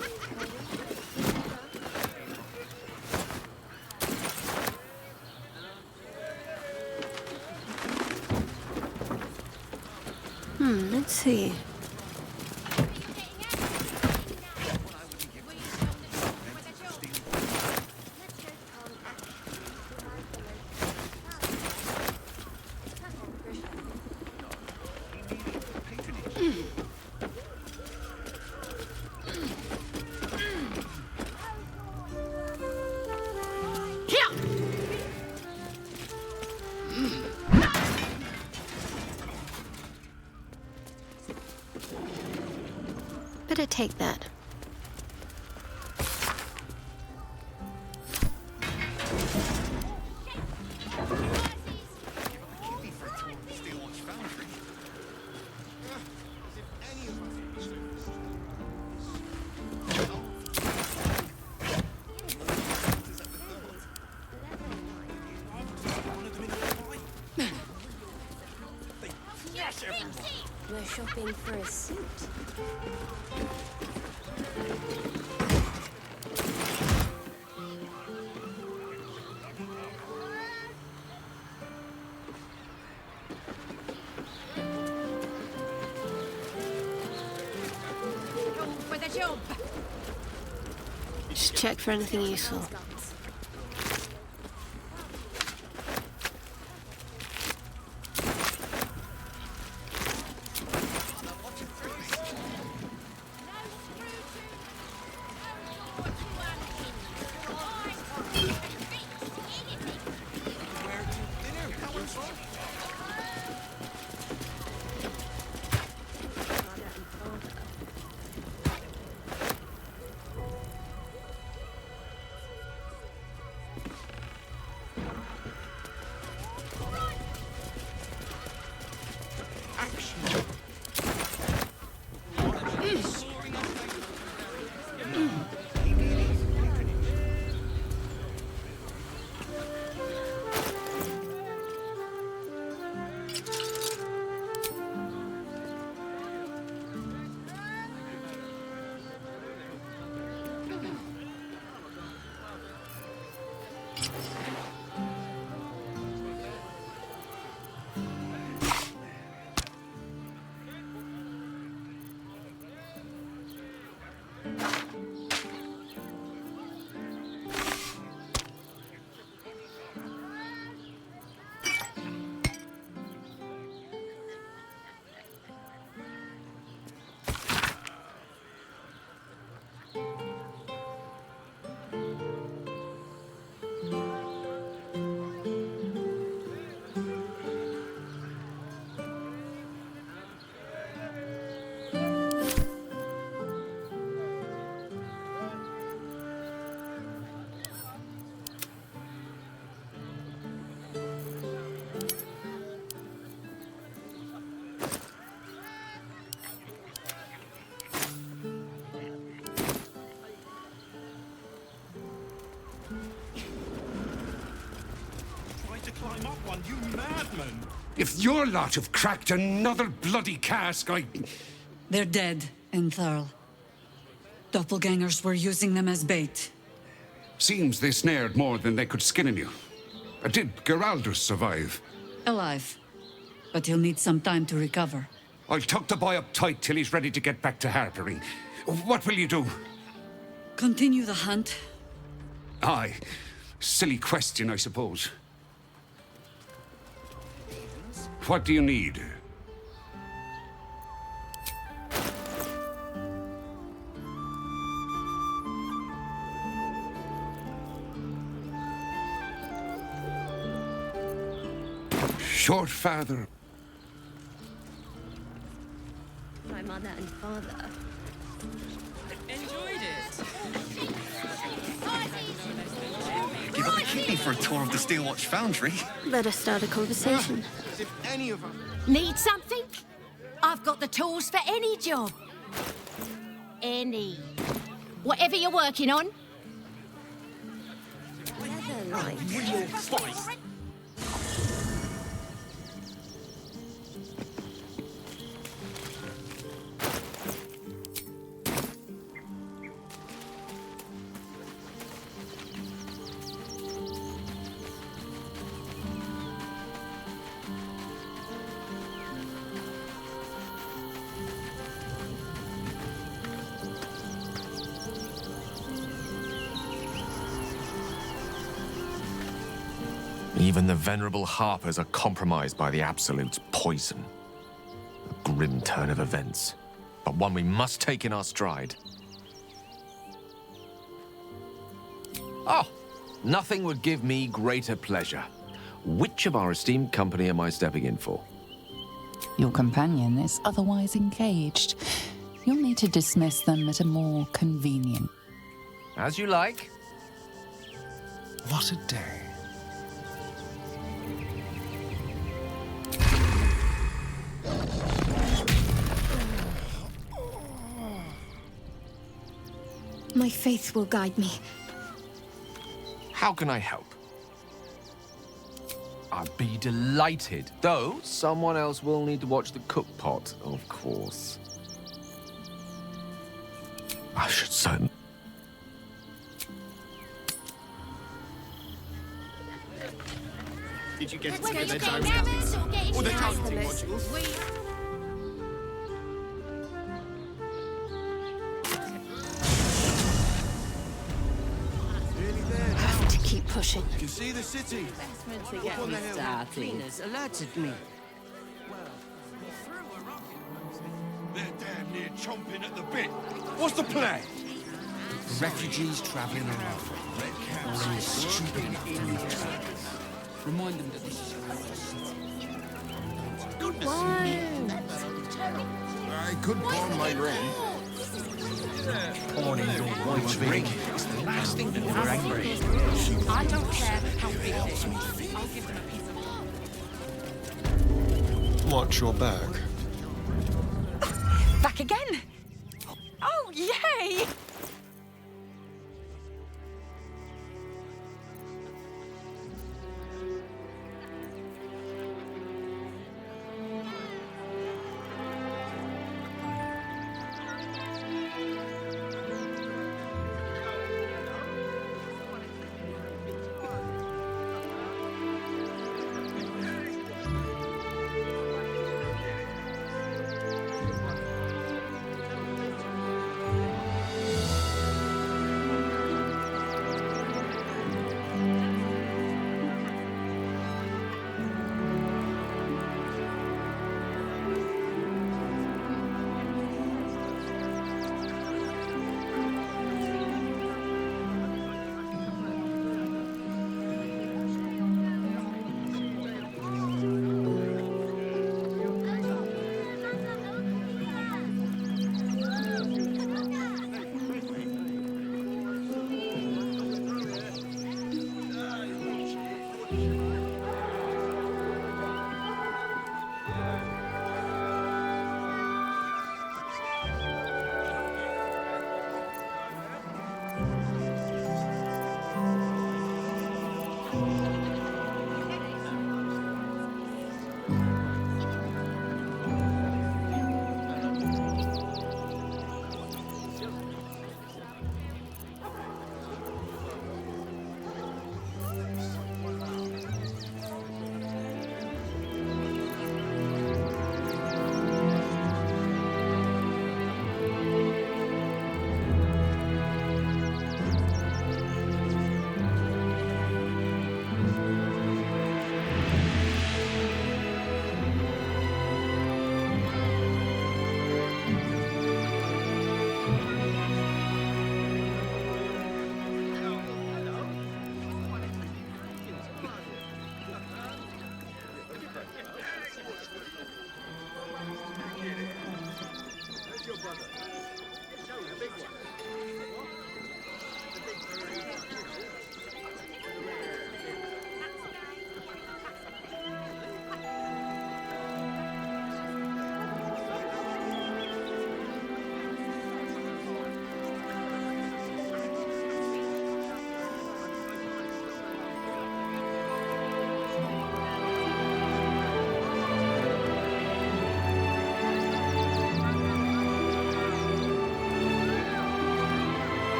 Let's see. Better take that. We're shopping for a suit. Just check for anything useful. Climb up one, you madman! If your lot have cracked another bloody cask, They're dead, Entharl. Doppelgangers were using them as bait. Seems they snared more than they could skin in you. Did Baldurs survive? Alive. But he'll need some time to recover. I'll tuck the boy up tight till he's ready to get back to harpering. What will you do? Continue the hunt. Aye. Silly question, I suppose. What do you need? Short father. My mother and father. Enjoyed it. Give up a kidney for a tour of the Steelwatch Foundry. Let us start a conversation. As if any of us... Need something? I've got the tools for any job. Any. Whatever you're working on. Real fight. Even the venerable harpers are compromised by the Absolute's poison. A grim turn of events, but one we must take in our stride. Oh, nothing would give me greater pleasure. Which of our esteemed company am I stepping in for? Your companion is otherwise engaged. You'll need to dismiss them at a more convenient. As you like. What a day. My faith will guide me. How can I help? I'd be delighted, though someone else will need to watch the cook pot, of course. I should certainly... Did you get to get their directives? Or the targeting modules? push it. You can see the city. Investment to Up get on me the hill. started. Cleaners alerted me. They're damn near chomping at the bit. What's the plan? Refugees travelling on offer. All in stupid enough to return. Remind them that this is I could pawn my rent. Pawning your wife's ring is the last thing that we're angry. I don't care how big they are. I'll give them a piece of... Watch your back. Back again? Oh, yay!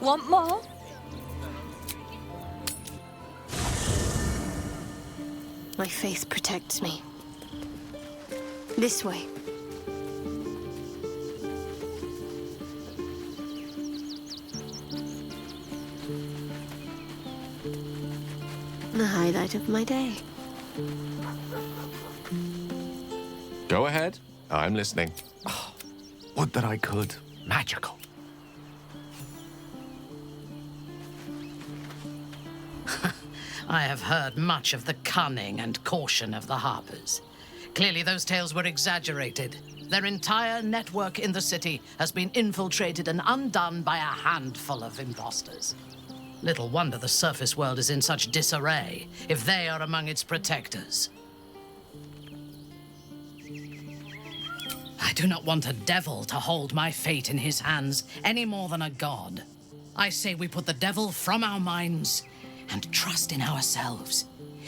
Want more? My faith protects me. This way. The highlight of my day. Go ahead. I'm listening. Oh, would that I could. Magical. I have heard much of the cunning and caution of the Harpers. Clearly those tales were exaggerated. Their entire network in the city has been infiltrated and undone by a handful of imposters. Little wonder the surface world is in such disarray, if they are among its protectors. I do not want a devil to hold my fate in his hands any more than a god. I say we put the devil from our minds and trust in ourselves.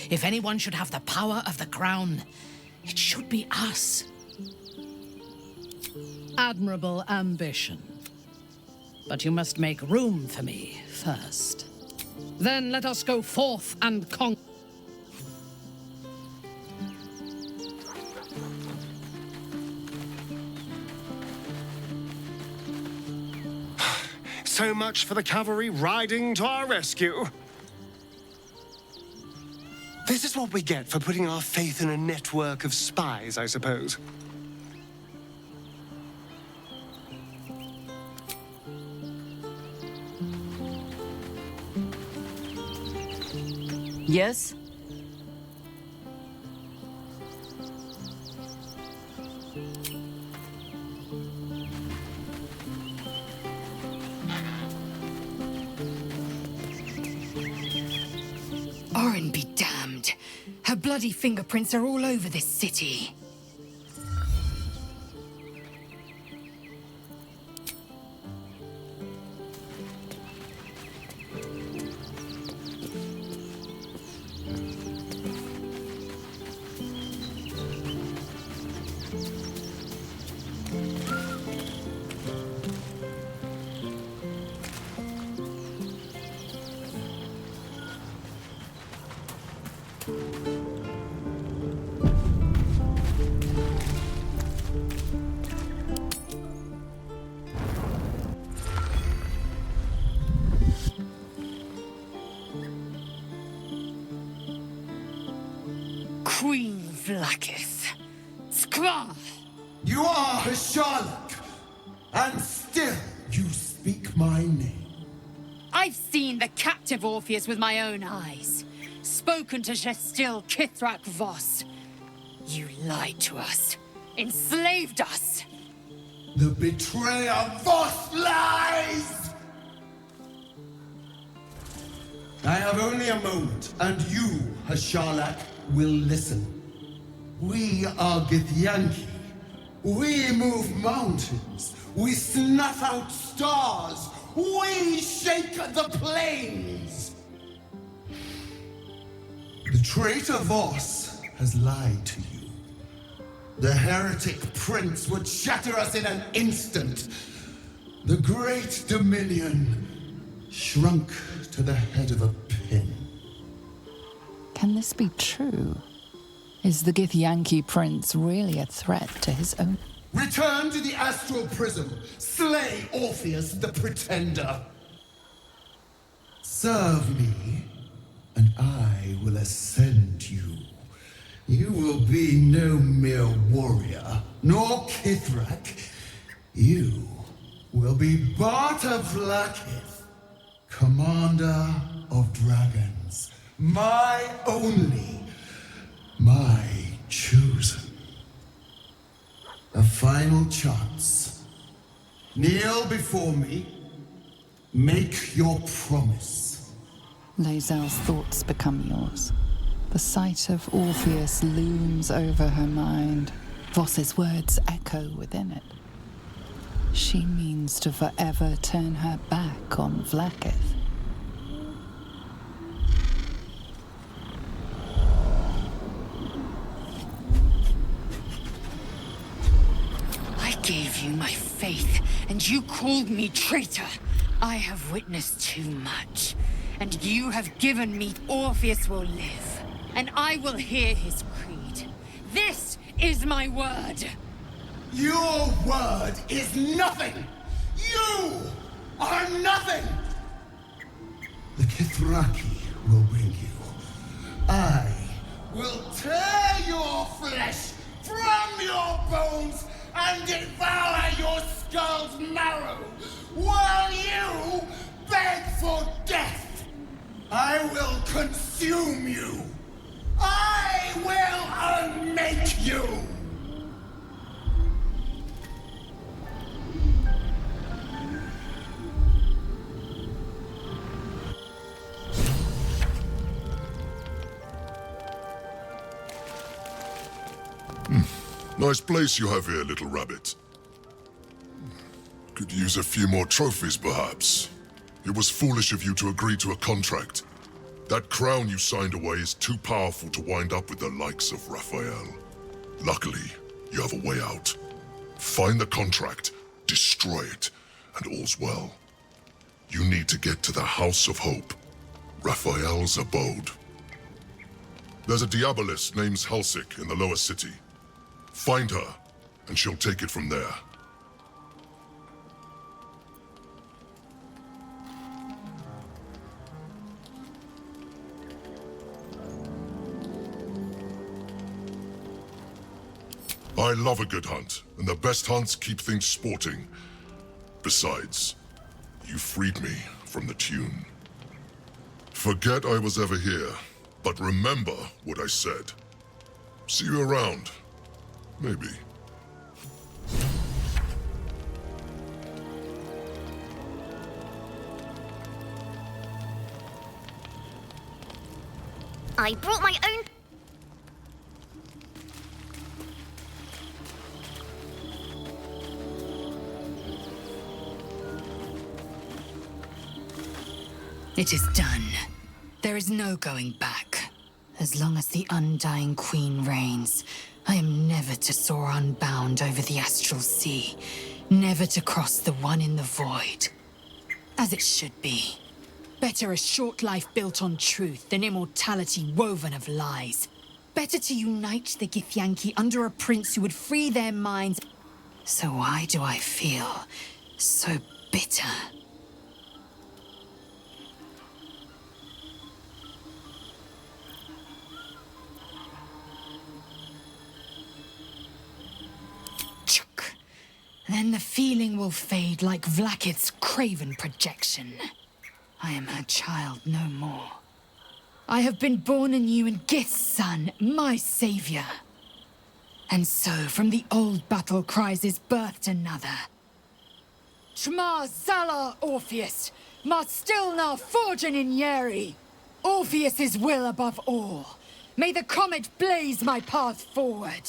If anyone should have the power of the crown, it should be us. Admirable ambition. But you must make room for me first. Then let us go forth and conquer. So much for the cavalry riding to our rescue. This is what we get for putting our faith in a network of spies, I suppose. Yes? Orin be damned. Her bloody fingerprints are all over this city. Queen Vlakith. Skra! You are Hasharlok, and still you speak my name. I've seen the captive Orpheus with my own eyes. Spoken to Gestil Kithrak Voss. You lied to us. Enslaved us. The betrayer Voss lies! I have only a moment, and you, Hasharlok, will listen. We are Githyanki. We move mountains. We snuff out stars. We shake the plains. The traitor Voss has lied to you. The heretic prince would shatter us in an instant. The great Dominion shrunk to the head of a pin. Can this be true? Is the Githyanki prince really a threat to his own? Return to the astral prism. Slay Orpheus the Pretender. Serve me, and I will ascend you. You will be no mere warrior, nor Kithrak. You will be Barta Vlakith, commander of dragons. My only, my chosen. A final chance. Kneel before me. Make your promise. Lae'zel's thoughts become yours. The sight of Orpheus looms over her mind. Voss's words echo within it. She means to forever turn her back on Vlakith. I gave you my faith, and you called me traitor. I have witnessed too much, and you have given me Orpheus will live, and I will hear his creed. This is my word. Your word is nothing! You are nothing! The Kithraki will bring you. I will tear your flesh from your bones and devour your skull's marrow while you beg for death. I will consume you. I will unmake you. Nice place you have here, little rabbit. Could use a few more trophies, perhaps. It was foolish of you to agree to a contract. That crown you signed away is too powerful to wind up with the likes of Raphael. Luckily, you have a way out. Find the contract, destroy it, and all's well. You need to get to the House of Hope, Raphael's abode. There's a Diabolist named Halsik in the lower city. Find her, and she'll take it from there. I love a good hunt, and the best hunts keep things sporting. Besides, you freed me from the tune. Forget I was ever here, but remember what I said. See you around. Maybe. I brought my own... It is done. There is no going back. As long as the Undying Queen reigns, I am never to soar unbound over the astral sea, never to cross the one in the void. As it should be. Better a short life built on truth than immortality woven of lies. Better to unite the Githyanki under a prince who would free their minds. So why do I feel so bitter? Then the feeling will fade like Vlakith's craven projection. I am her child no more. I have been born anew in Gith's son, my savior. And so from the old battle cries is birthed another. Shma Zala Orpheus, Ma Stilna Forgin in Yeri. Orpheus's will above all. May the comet blaze my path forward.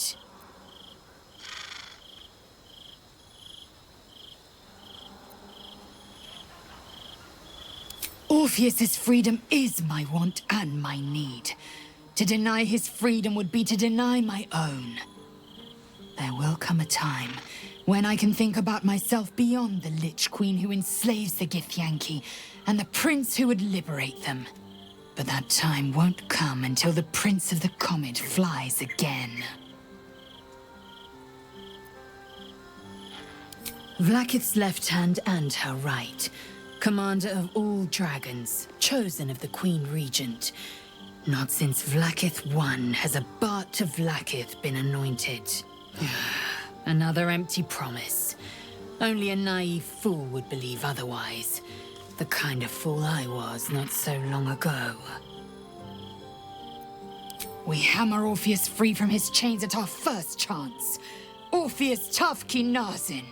Orpheus's freedom is my want and my need. To deny his freedom would be to deny my own. There will come a time when I can think about myself beyond the Lich Queen who enslaves the Githyanki and the prince who would liberate them. But that time won't come until the Prince of the Comet flies again. Vlakith's left hand and her right. Commander of all dragons, chosen of the Queen Regent. Not since Vlakith I has a Bart of Vlakith been anointed. Another empty promise. Only a naive fool would believe otherwise. The kind of fool I was not so long ago. We hammer Orpheus free from his chains at our first chance. Orpheus Tavki Nazin.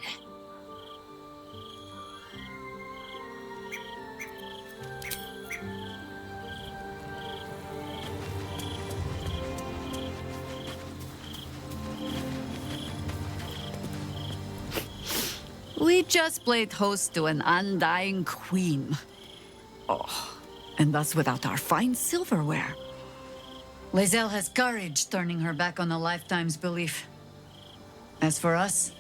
We just played host to an undying queen. Oh, and that's without our fine silverware. Lae'zel has courage turning her back on a lifetime's belief. As for us,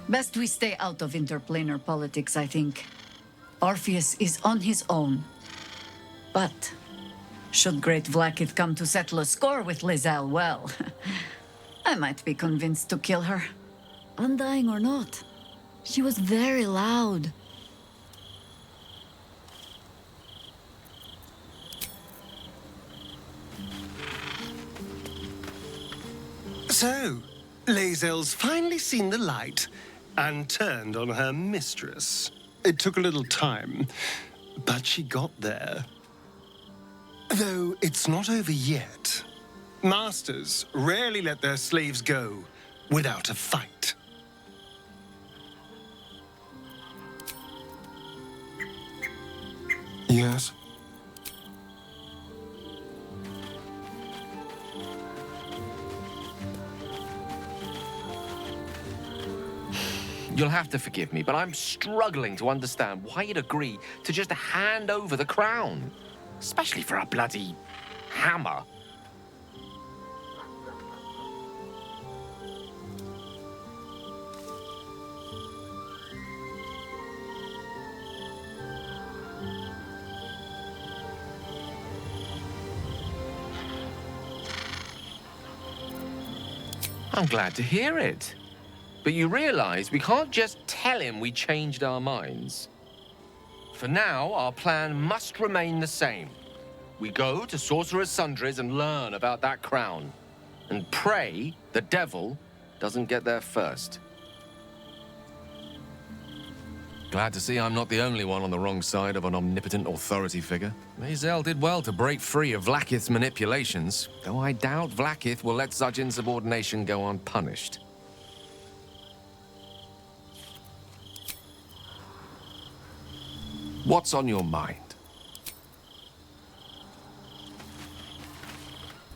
best we stay out of interplanar politics, I think. Orpheus is on his own. But should Great Vlaakith come to settle a score with Lae'zel, well, I might be convinced to kill her. Undying or not, she was very loud. So, Lae'zel's finally seen the light and turned on her mistress. It took a little time, but she got there. Though it's not over yet. Masters rarely let their slaves go without a fight. Yes? You'll have to forgive me, but I'm struggling to understand why you'd agree to just hand over the crown. Especially for a bloody hammer. I'm glad to hear it. But you realize we can't just tell him we changed our minds. For now, our plan must remain the same. We go to Sorcerer's Sundries and learn about that crown. And pray the devil doesn't get there first. Glad to see I'm not the only one on the wrong side of an omnipotent authority figure. Lae'zel did well to break free of Vlaakith's manipulations, though I doubt Vlaakith will let such insubordination go unpunished. What's on your mind?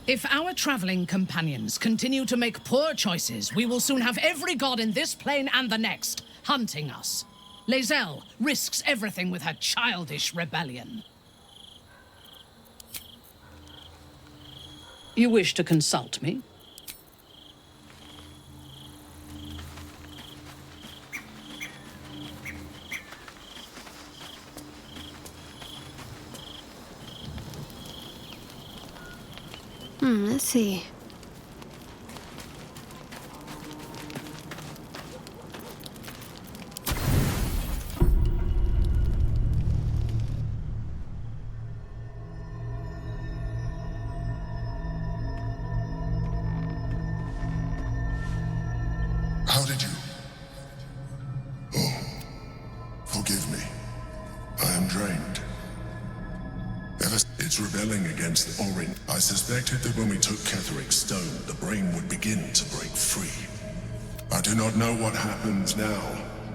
If our traveling companions continue to make poor choices, we will soon have every god in this plane and the next hunting us. Lae'zel risks everything with her childish rebellion. You wish to consult me? Let's see. How did you? Oh, forgive me. I am drained. It's rebelling against the Orin. I suspected that when we took Ketheric's stone, the brain would begin to break free. I do not know what happens now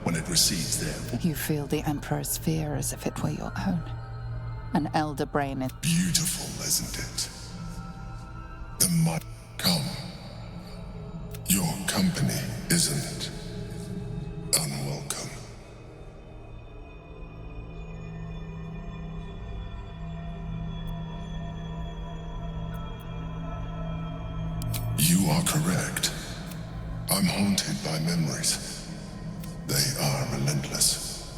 when it receives them. You feel the Emperor's fear as if it were your own. An elder brain is beautiful, isn't it? The might come. Your company isn't unwelcome. You are correct. I'm haunted by memories. They are relentless.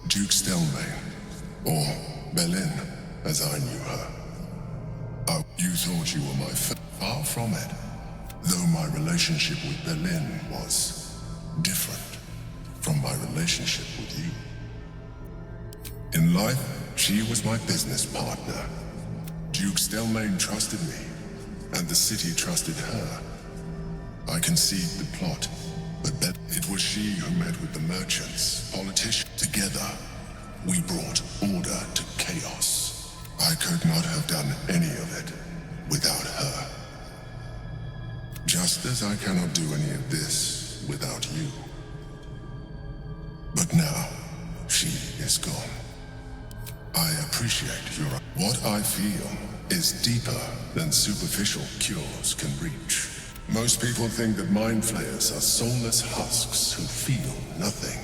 Duke Stelmane, or Belin, as I knew her. Oh, you thought you were my far from it. Though my relationship with Belin was different from my relationship with you. In life, she was my business partner. Duke Stelmane trusted me, and the city trusted her. I conceived the plot, but it was she who met with the merchants, politicians. Together, we brought order to chaos. I could not have done any of it without her. Just as I cannot do any of this without you. But now, she is gone. I appreciate your... What I feel is deeper than superficial cures can reach. Most people think that mind flayers are soulless husks who feel nothing.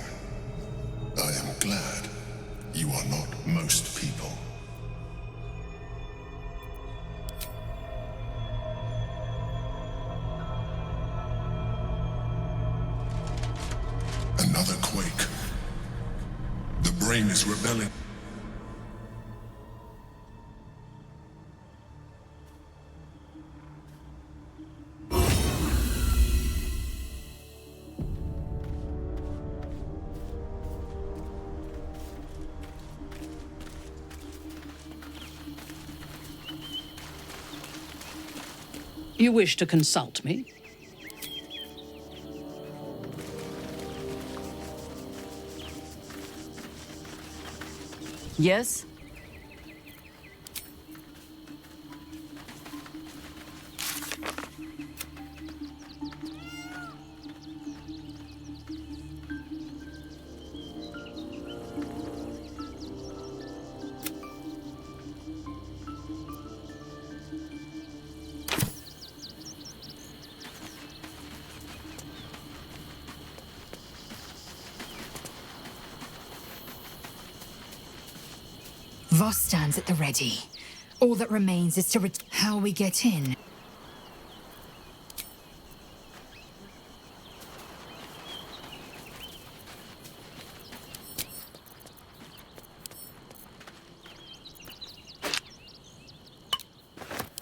I am glad you are not most people. Another quake. The brain is rebelling. You wish to consult me? Yes? Voss stands at the ready. All that remains is to how we get in.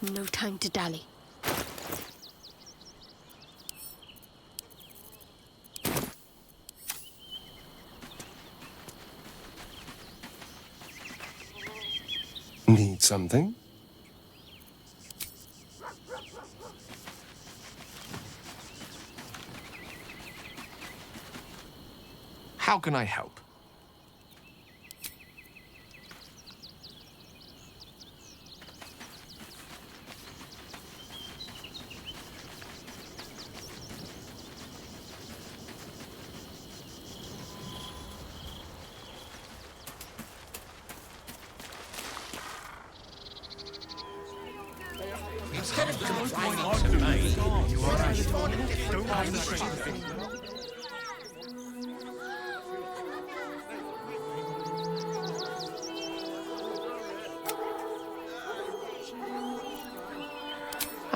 No time to dally. Need something? How can I help?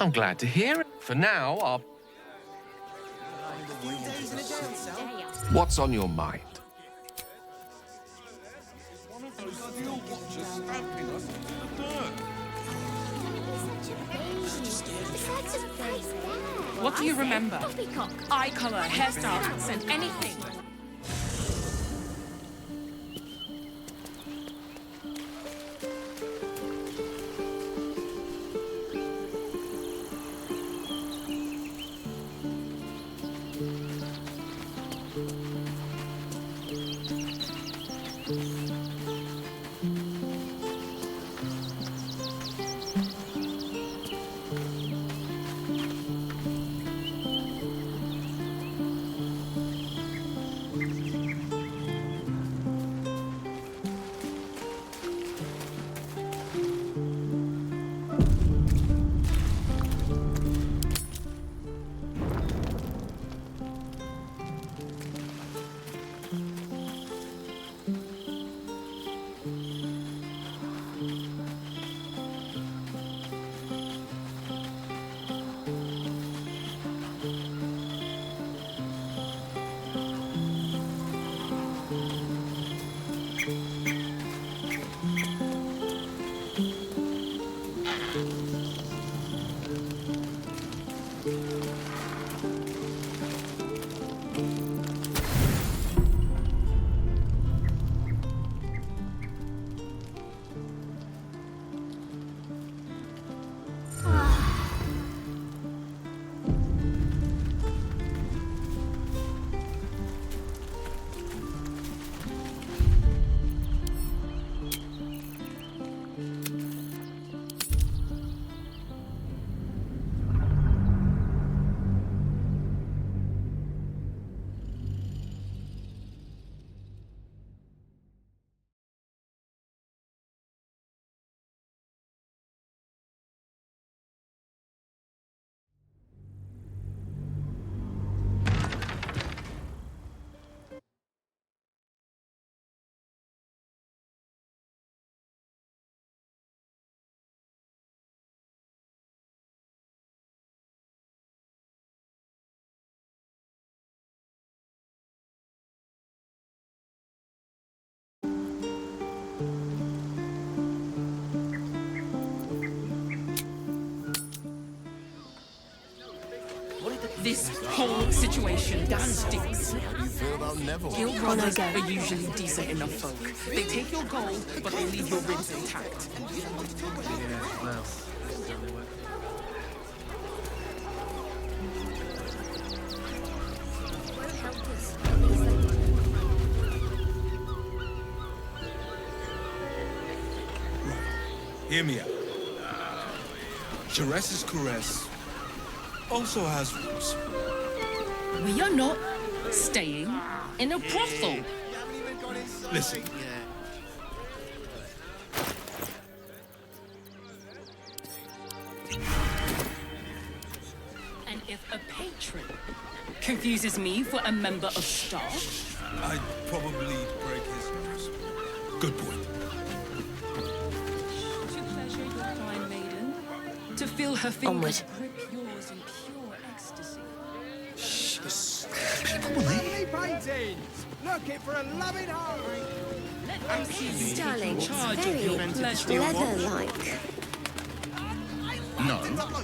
I'm glad to hear it. For now, I'll... What's on your mind? What do you remember? Eye color, hairstyle, accent, anything. This whole situation stinks. Guild brothers go. are usually decent enough folk. They take your gold, but they leave your ribs intact. Hear me out. Jares's caress also has roots. We are not staying in a brothel. Listen. And if a patron confuses me for a member of staff, I'd probably break his nose. Good point. to pleasure your fine maiden, to feel her fingers grip yours in pure ecstasy. Hey, paintings! Looking for a loving heart! Sterling, it's Charge of very your pleasure. leather-like. No,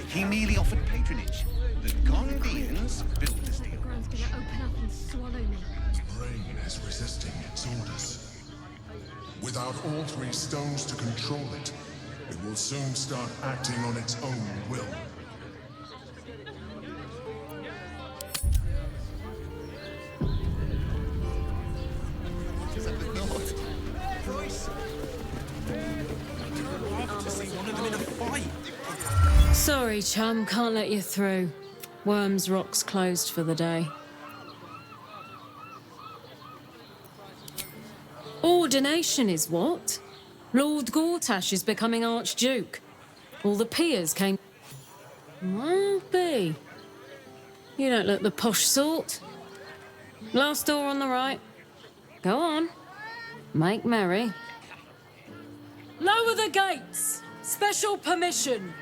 he merely offered patronage. The Gondians built this deal. The ground's gonna open up and swallow me. The brain is resisting its orders. Without all three stones to control it, it will soon start acting on its own will. Sorry, chum, can't let you through. Worms Rock's closed for the day. Ordination is what? Lord Gortash is becoming Archduke. All the peers came... Well, be. You don't look the posh sort. Last door on the right. Go on. Make merry. Lower the gates! Special permission!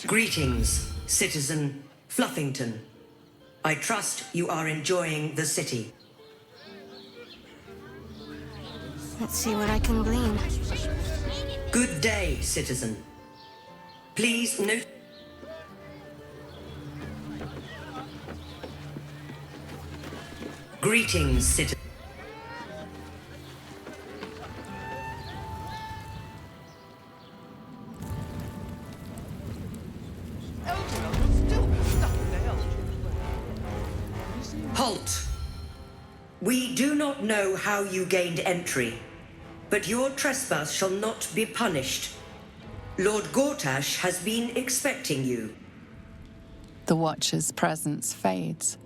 Greetings, citizen Fluffington. I trust you are enjoying the city. Let's see what I can glean. Good day, citizen. Please note... Greetings, citizen. Halt! We do not know how you gained entry, but your trespass shall not be punished. Lord Gortash has been expecting you. The Watcher's presence fades,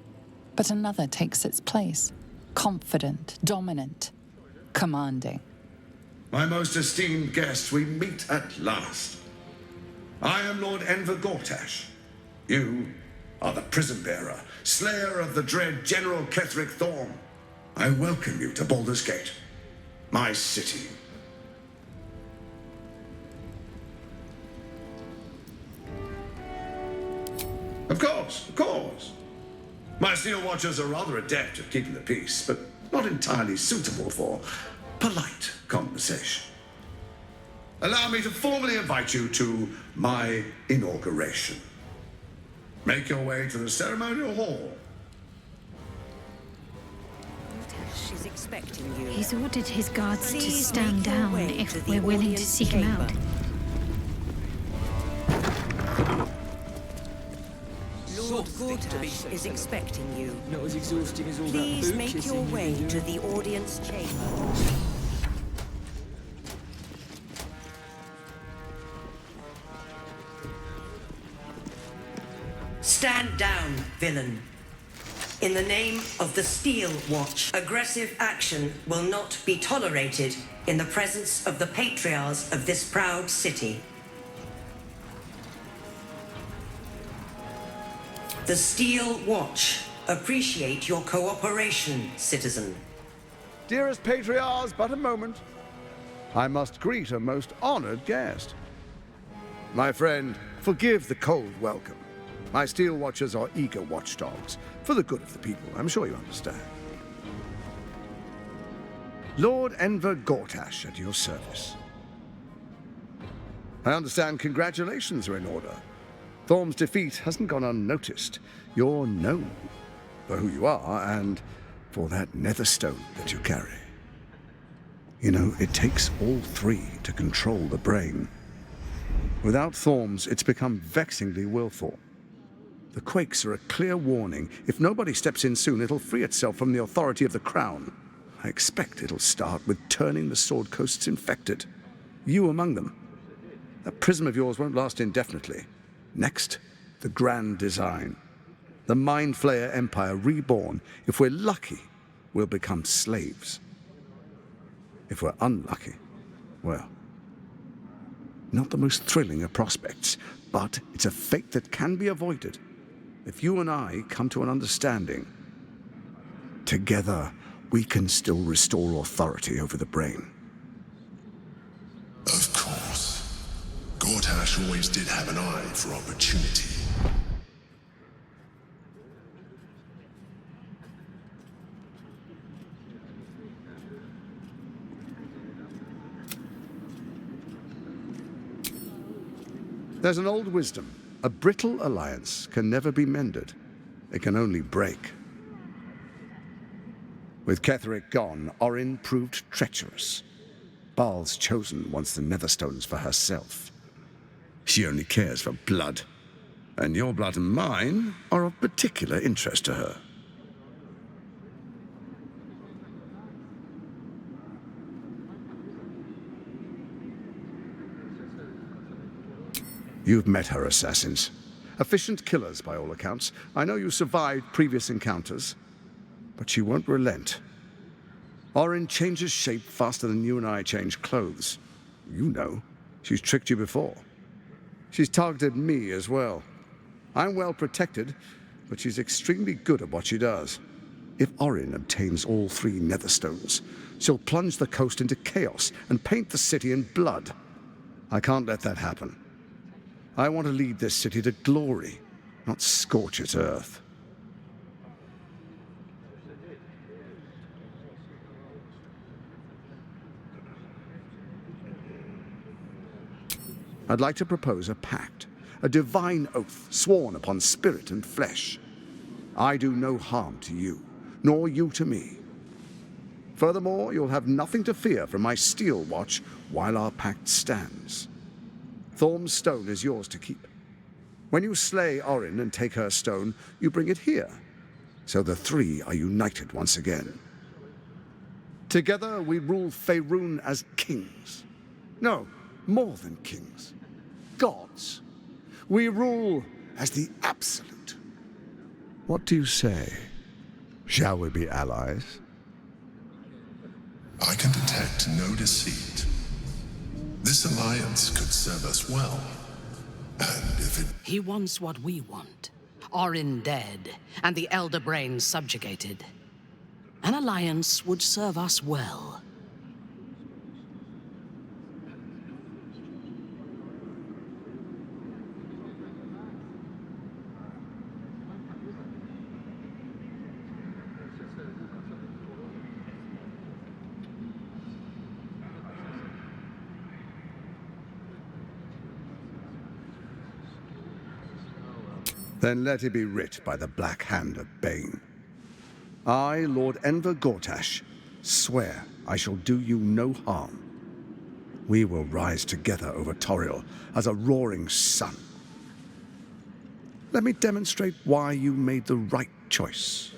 but another takes its place. Confident, dominant, commanding. My most esteemed guest, we meet at last. I am Lord Enver Gortash. You are the prison bearer, slayer of the dread General Ketheric Thorm. I welcome you to Baldur's Gate, my city. Of course. My Steel Watchers are rather adept at keeping the peace, but not entirely suitable for polite conversation. Allow me to formally invite you to my inauguration. Make your way to the ceremonial hall. She's expecting you. He's ordered his guards to Please stand make your down way if to the we're willing to audience seek him out. Lord Gortash is expecting you. Not as exhausting as all Please that make boot your kissing way you've been to doing. the audience chamber. Stand down, villain. In the name of the Steel Watch, aggressive action will not be tolerated in the presence of the patriarchs of this proud city. The Steel Watch appreciate your cooperation, citizen. Dearest patriarchs, but a moment. I must greet a most honored guest. My friend, forgive the cold welcome. My Steel Watchers are eager watchdogs, for the good of the people, I'm sure you understand. Lord Enver Gortash at your service. I understand congratulations are in order. Thorm's defeat hasn't gone unnoticed. You're known for who you are and for that netherstone that you carry. You know, it takes all three to control the brain. Without Thorm's, it's become vexingly willful. The quakes are a clear warning. If nobody steps in soon, it'll free itself from the authority of the Crown. I expect it'll start with turning the Sword Coasts infected. You among them. That prism of yours won't last indefinitely. Next, the grand design. The Mind Flayer Empire reborn. If we're lucky, we'll become slaves. If we're unlucky, well, not the most thrilling of prospects, but it's a fate that can be avoided. If you and I come to an understanding, together we can still restore authority over the brain. Of course. Gortash always did have an eye for opportunity. There's an old wisdom. A brittle alliance can never be mended. It can only break. With Ketheric gone, Orin proved treacherous. Baal's chosen wants the Netherstones for herself. She only cares for blood. And your blood and mine are of particular interest to her. You've met her assassins. Efficient killers, by all accounts. I know you survived previous encounters, but she won't relent. Orin changes shape faster than you and I change clothes. You know, she's tricked you before. She's targeted me as well. I'm well protected, but she's extremely good at what she does. If Orin obtains all three Netherstones, she'll plunge the coast into chaos and paint the city in blood. I can't let that happen. I want to lead this city to glory, not scorch its earth. I'd like to propose a pact, a divine oath sworn upon spirit and flesh. I do no harm to you, nor you to me. Furthermore, you'll have nothing to fear from my steel watch while our pact stands. Thorm's stone is yours to keep. When you slay Orin and take her stone, you bring it here, so the three are united once again. Together we rule Faerun as kings. No, more than kings. Gods. We rule as the absolute. What do you say? Shall we be allies? I can detect no deceit. This alliance could serve us well. And if it... He wants what we want. Orin dead, and the Elder Brain subjugated. An alliance would serve us well. Then let it be writ by the black hand of Bane. I, Lord Enver Gortash, swear I shall do you no harm. We will rise together over Toriel as a roaring sun. Let me demonstrate why you made the right choice.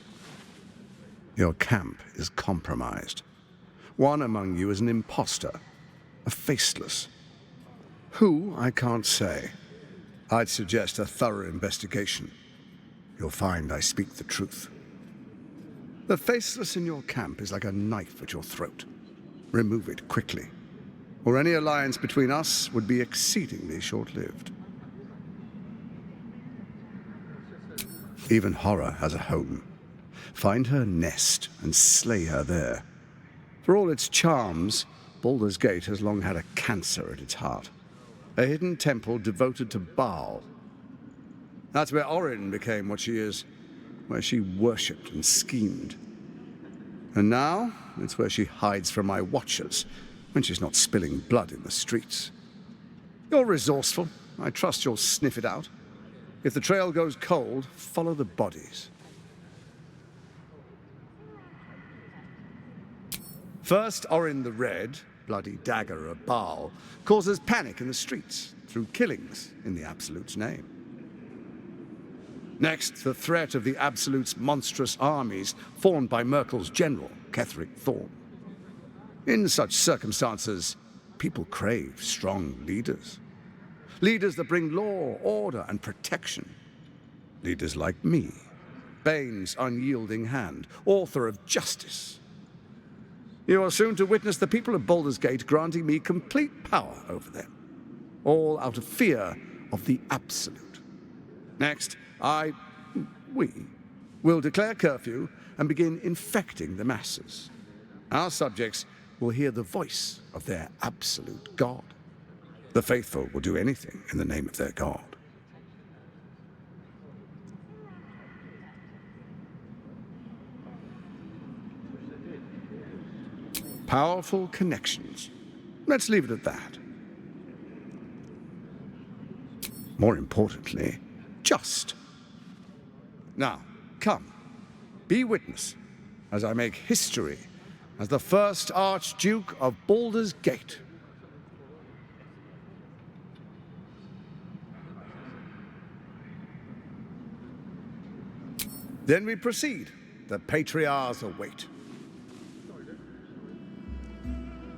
Your camp is compromised. One among you is an imposter, a faceless. Who, I can't say. I'd suggest a thorough investigation. You'll find I speak the truth. The faceless in your camp is like a knife at your throat. Remove it quickly, or any alliance between us would be exceedingly short-lived. Even horror has a home. Find her nest and slay her there. For all its charms, Baldur's Gate has long had a cancer at its heart. A hidden temple devoted to Baal. That's where Orin became what she is, where she worshipped and schemed. And now, it's where she hides from my watchers, when she's not spilling blood in the streets. You're resourceful. I trust you'll sniff it out. If the trail goes cold, follow the bodies. First Orin the Red, bloody dagger of Baal, causes panic in the streets through killings in the Absolute's name. Next, the threat of the Absolute's monstrous armies formed by Merkel's general, Ketheric Thorn. In such circumstances, people crave strong leaders. Leaders that bring law, order, and protection. Leaders like me, Bane's unyielding hand, author of justice. You are soon to witness the people of Baldur's Gate granting me complete power over them, all out of fear of the Absolute. Next, we will declare curfew and begin infecting the masses. Our subjects will hear the voice of their absolute God. The faithful will do anything in the name of their God. Powerful connections. Let's leave it at that. More importantly, just. Now, come, be witness as I make history as the first Archduke of Baldur's Gate. Then we proceed. The Patriarchs await.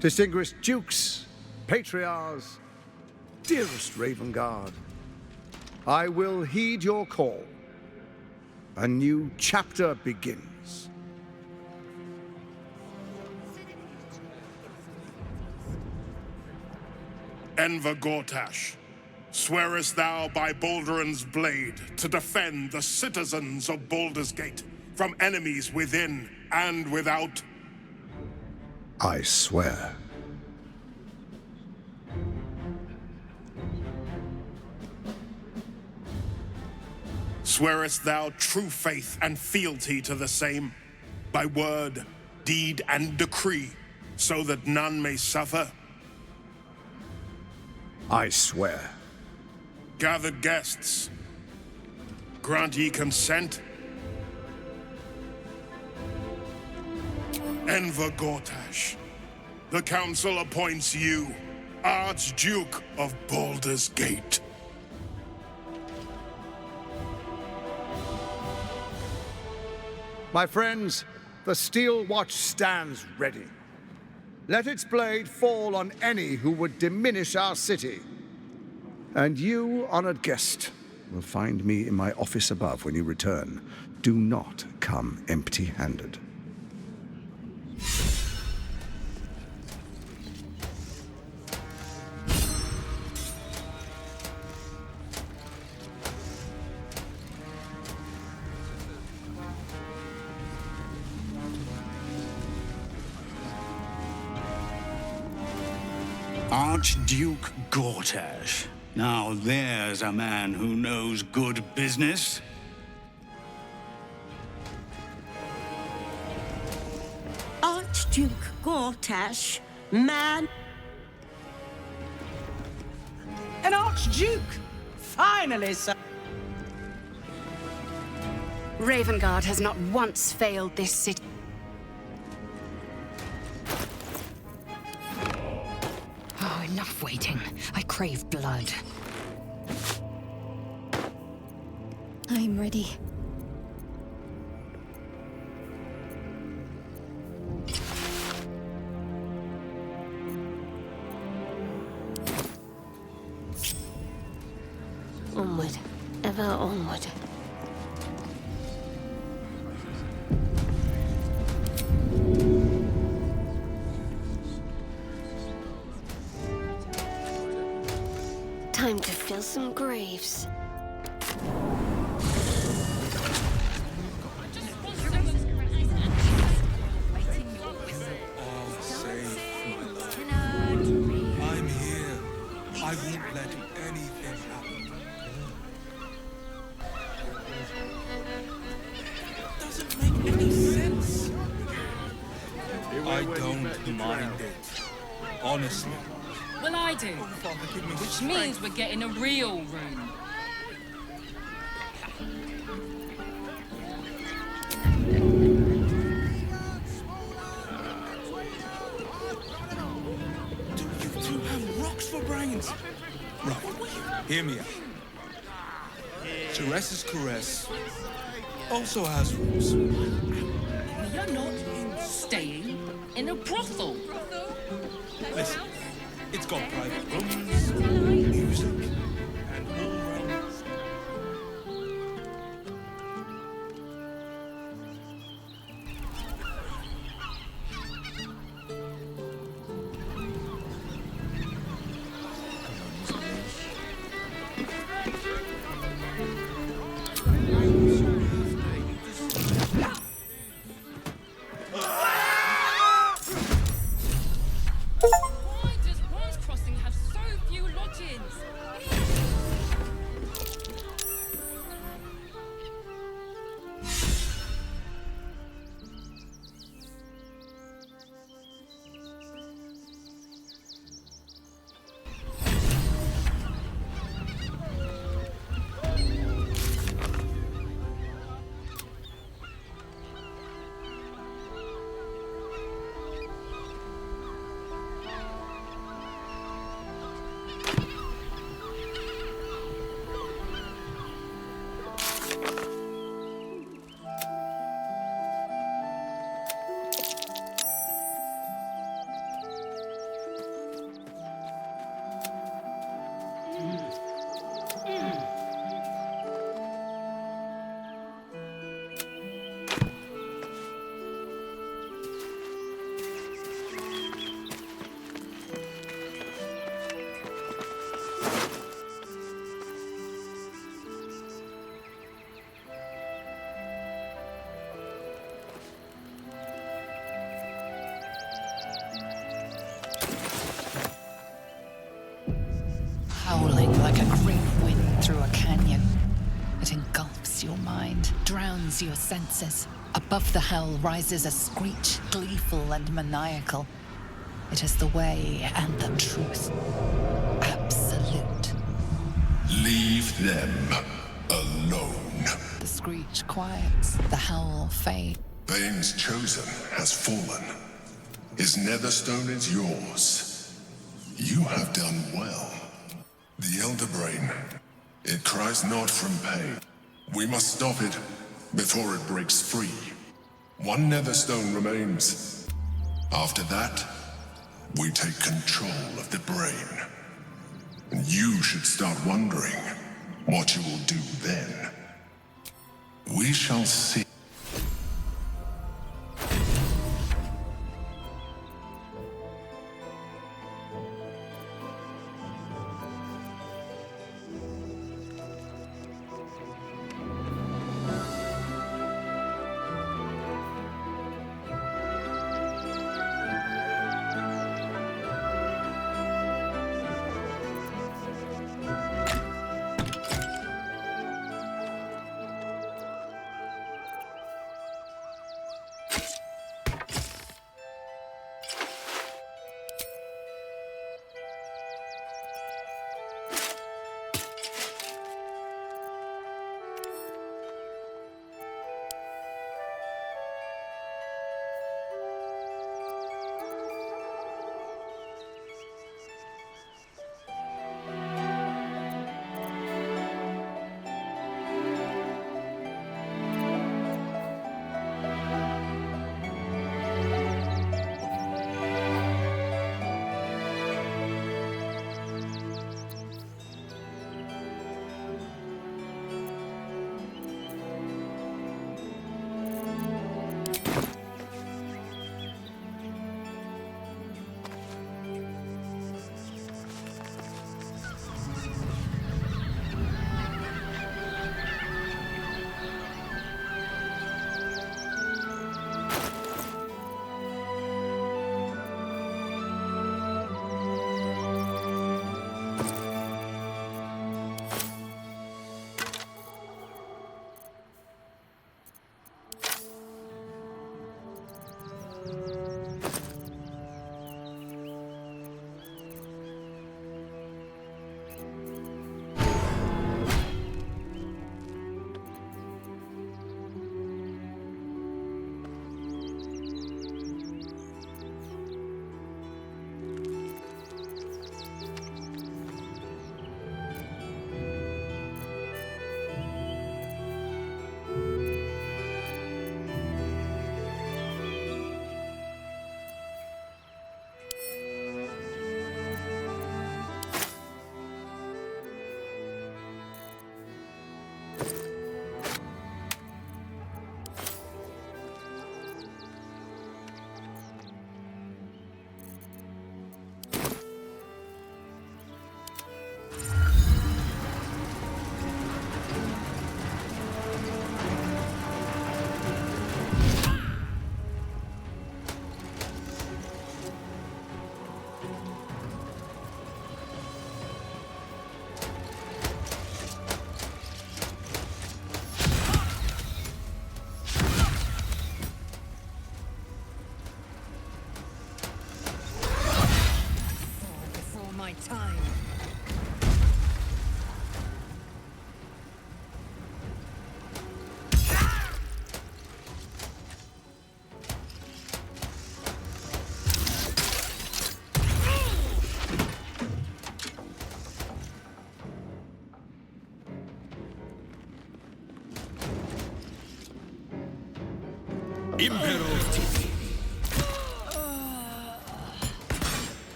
Distinguished Dukes, Patriarchs, dearest Ravengard, I will heed your call. A new chapter begins. Enver Gortash, swearest thou by Balduran's blade to defend the citizens of Baldur's Gate from enemies within and without? I swear. Swearest thou true faith and fealty to the same, by word, deed, and decree, so that none may suffer? I swear. Gathered guests, grant ye consent? Enver Gortash, the Council appoints you Archduke of Baldur's Gate. My friends, the Steel Watch stands ready. Let its blade fall on any who would diminish our city. And you, honored guest, will find me in my office above when you return. Do not come empty-handed. Archduke Gortash. Now there's a man who knows good business. Archduke Gortash, man. An Archduke! Finally, sir. Ravengard has not once failed this city. Oh, enough waiting. I crave blood. I'm ready. Onward, ever onward. Time to fill some graves. I'm here. I won't let anything happen. It doesn't make any sense. I don't mind it. Honestly. Well, I do. Which means we're getting a real room. for brains. Right, hear me out. Teresa's caress also has rules. You're not staying in a brothel. Listen, it's got private rooms, music, and all-round... Why does Ron's Crossing have so few lodgings? Howling like a great wind through a canyon. It engulfs your mind, drowns your senses. Above the howl rises a screech, gleeful and maniacal. It is the way and the truth. Absolute. Leave them alone. The screech quiets, the howl fades. Bane's chosen has fallen. His netherstone is yours. You have done well. The Elder Brain, it cries not from pain. We must stop it before it breaks free. One netherstone remains. After that, we take control of the brain. And you should start wondering what you will do then. We shall see.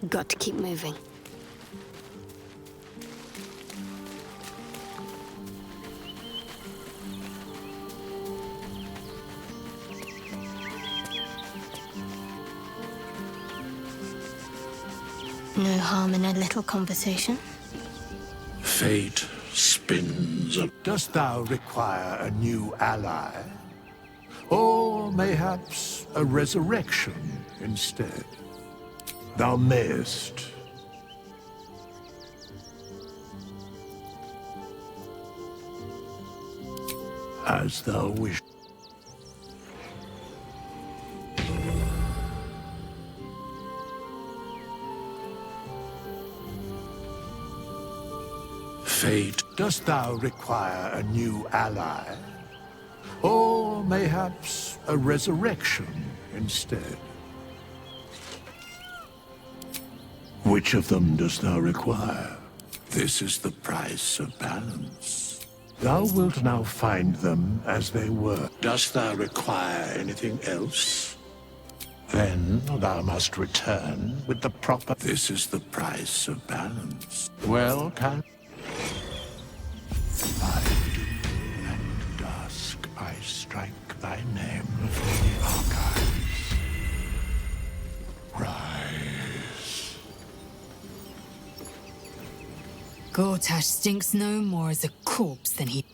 Got to keep moving. No harm in a little conversation. Fate spins up. Dost thou require a new ally? Or mayhaps a resurrection instead? Thou mayest. As thou wish. Fate. Dost thou require a new ally? Or mayhaps a resurrection instead? Which of them dost thou require? This is the price of balance. Thou wilt now find them as they were. Dost thou require anything else? Then thou must return with the proper... This is the price of balance. Well, can... By doom and dusk I strike thy name from the archives. Rise. Gortash stinks no more as a corpse than he...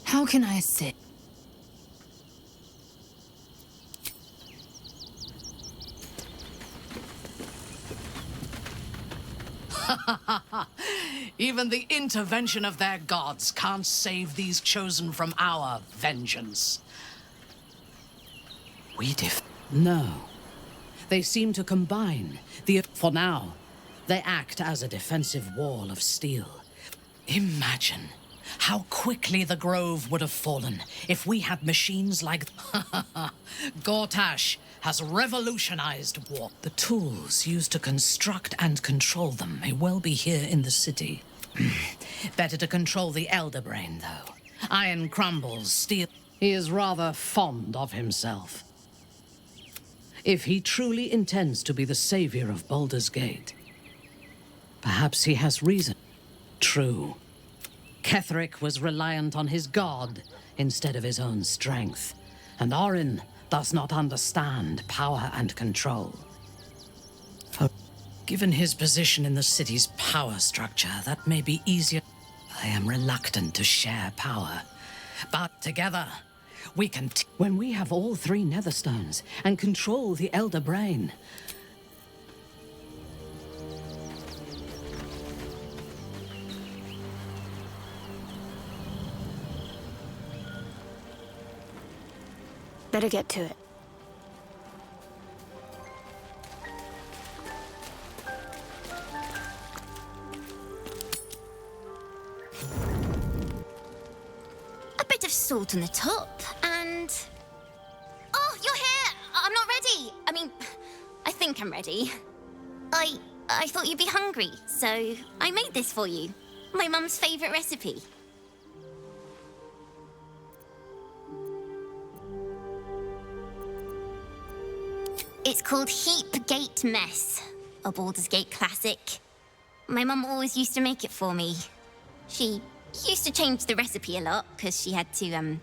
How can I assist? Even the intervention of their gods can't save these chosen from our vengeance. No. They seem to combine. For now, they act as a defensive wall of steel. Imagine how quickly the grove would have fallen if we had machines like... Gortash has revolutionized war. The tools used to construct and control them may well be here in the city. Better to control the Elder Brain, though. Iron crumbles, steel... He is rather fond of himself. If he truly intends to be the savior of Baldur's Gate, perhaps he has reason. True. Ketheric was reliant on his god instead of his own strength, and Orin does not understand power and control. Given his position in the city's power structure, that may be easier. I am reluctant to share power, but together we can... When we have all three Netherstones and control the Elder Brain... Better get to it. A bit of salt on the top, and... Oh, you're here! I'm not ready! I mean, I think I'm ready. I thought you'd be hungry, so I made this for you. My mum's favourite recipe. It's called Heap Gate Mess, a Baldur's Gate classic. My mum always used to make it for me. She used to change the recipe a lot, because she had to,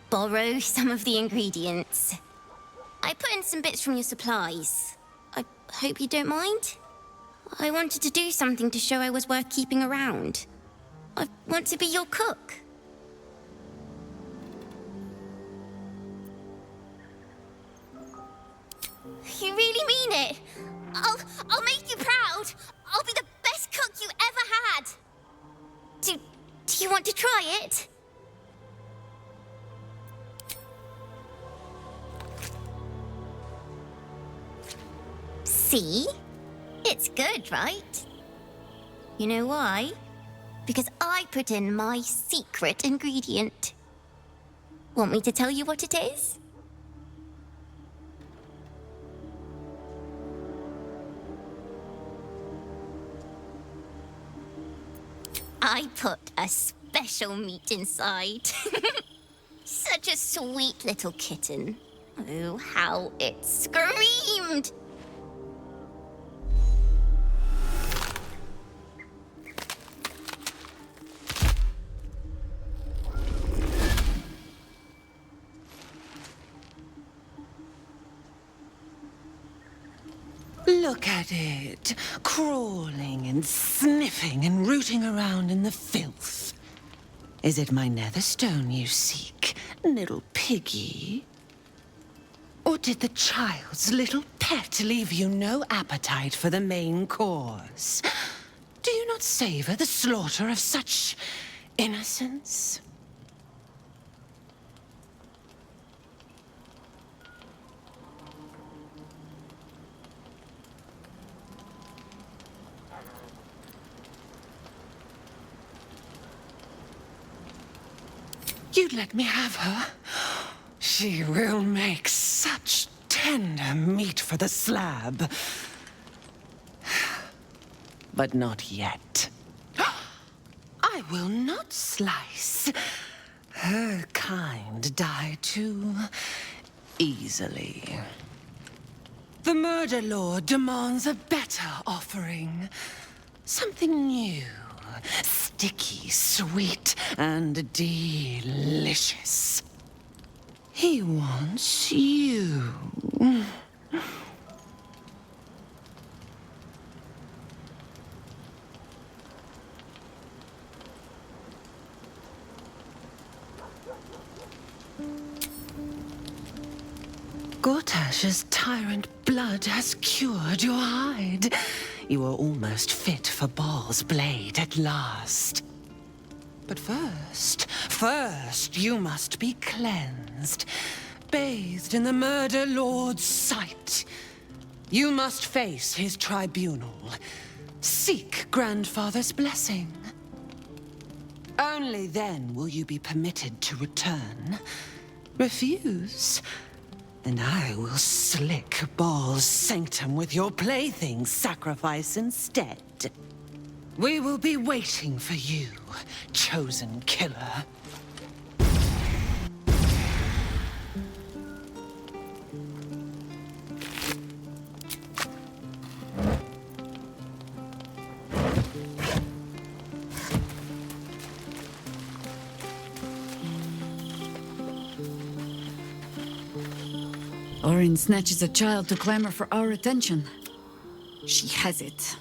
borrow some of the ingredients. I put in some bits from your supplies. I hope you don't mind. I wanted to do something to show I was worth keeping around. I want to be your cook. You really mean it? I'll make you proud. I'll be the best cook you ever had. Do you want to try it? See? It's good, right? You know why? Because I put in my secret ingredient. Want me to tell you what it is? I put a special meat inside. So such a sweet little kitten. Oh, how it screamed! Look at it, crawling and sniffing and rooting around in the filth. Is it my netherstone you seek, little piggy? Or did the child's little pet leave you no appetite for the main course? Do you not savor the slaughter of such innocence? You'd let me have her? She will make such tender meat for the slab. But not yet. I will not slice. Her kind die too easily. The Murder Lord demands a better offering. Something new. Sticky, sweet, and delicious. He wants you. Gortash's tyrant blood has cured your hide. You are almost fit for Baal's blade at last. But first you must be cleansed, bathed in the Murder Lord's sight. You must face his tribunal, seek Grandfather's blessing. Only then will you be permitted to return. Refuse, and I will slick Baal's sanctum with your plaything sacrifice instead. We will be waiting for you, chosen killer. Orin snatches a child to clamor for our attention. She has it.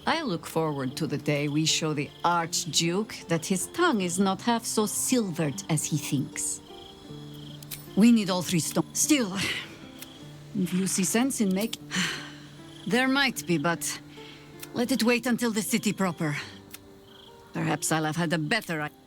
I look forward to the day we show the Archduke that his tongue is not half so silvered as he thinks. We need all 3 stones. Still, if you see sense in making... There might be, but let it wait until the city proper. Perhaps I'll have had a better idea.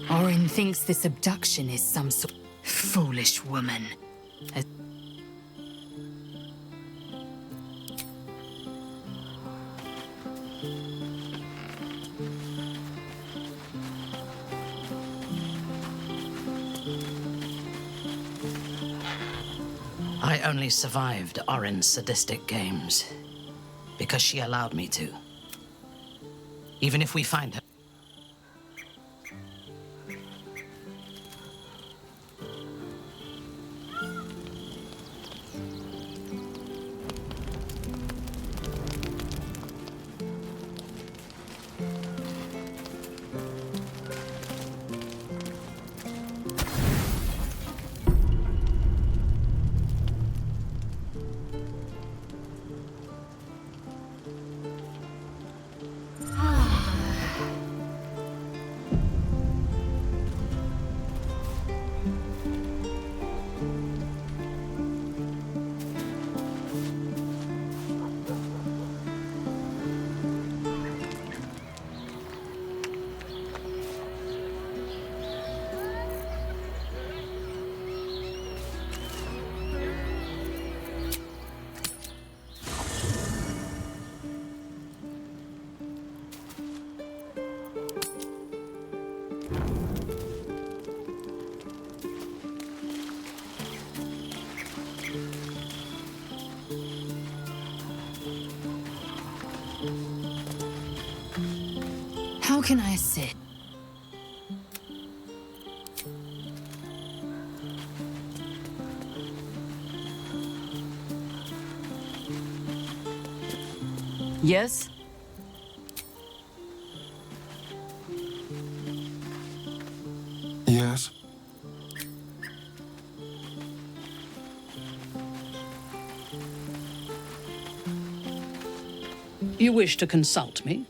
Orin thinks this abduction is some sort of foolish woman. I only survived Orin's sadistic games because she allowed me to. Even if we find her... How can I assist? Yes? Yes? You wish to consult me?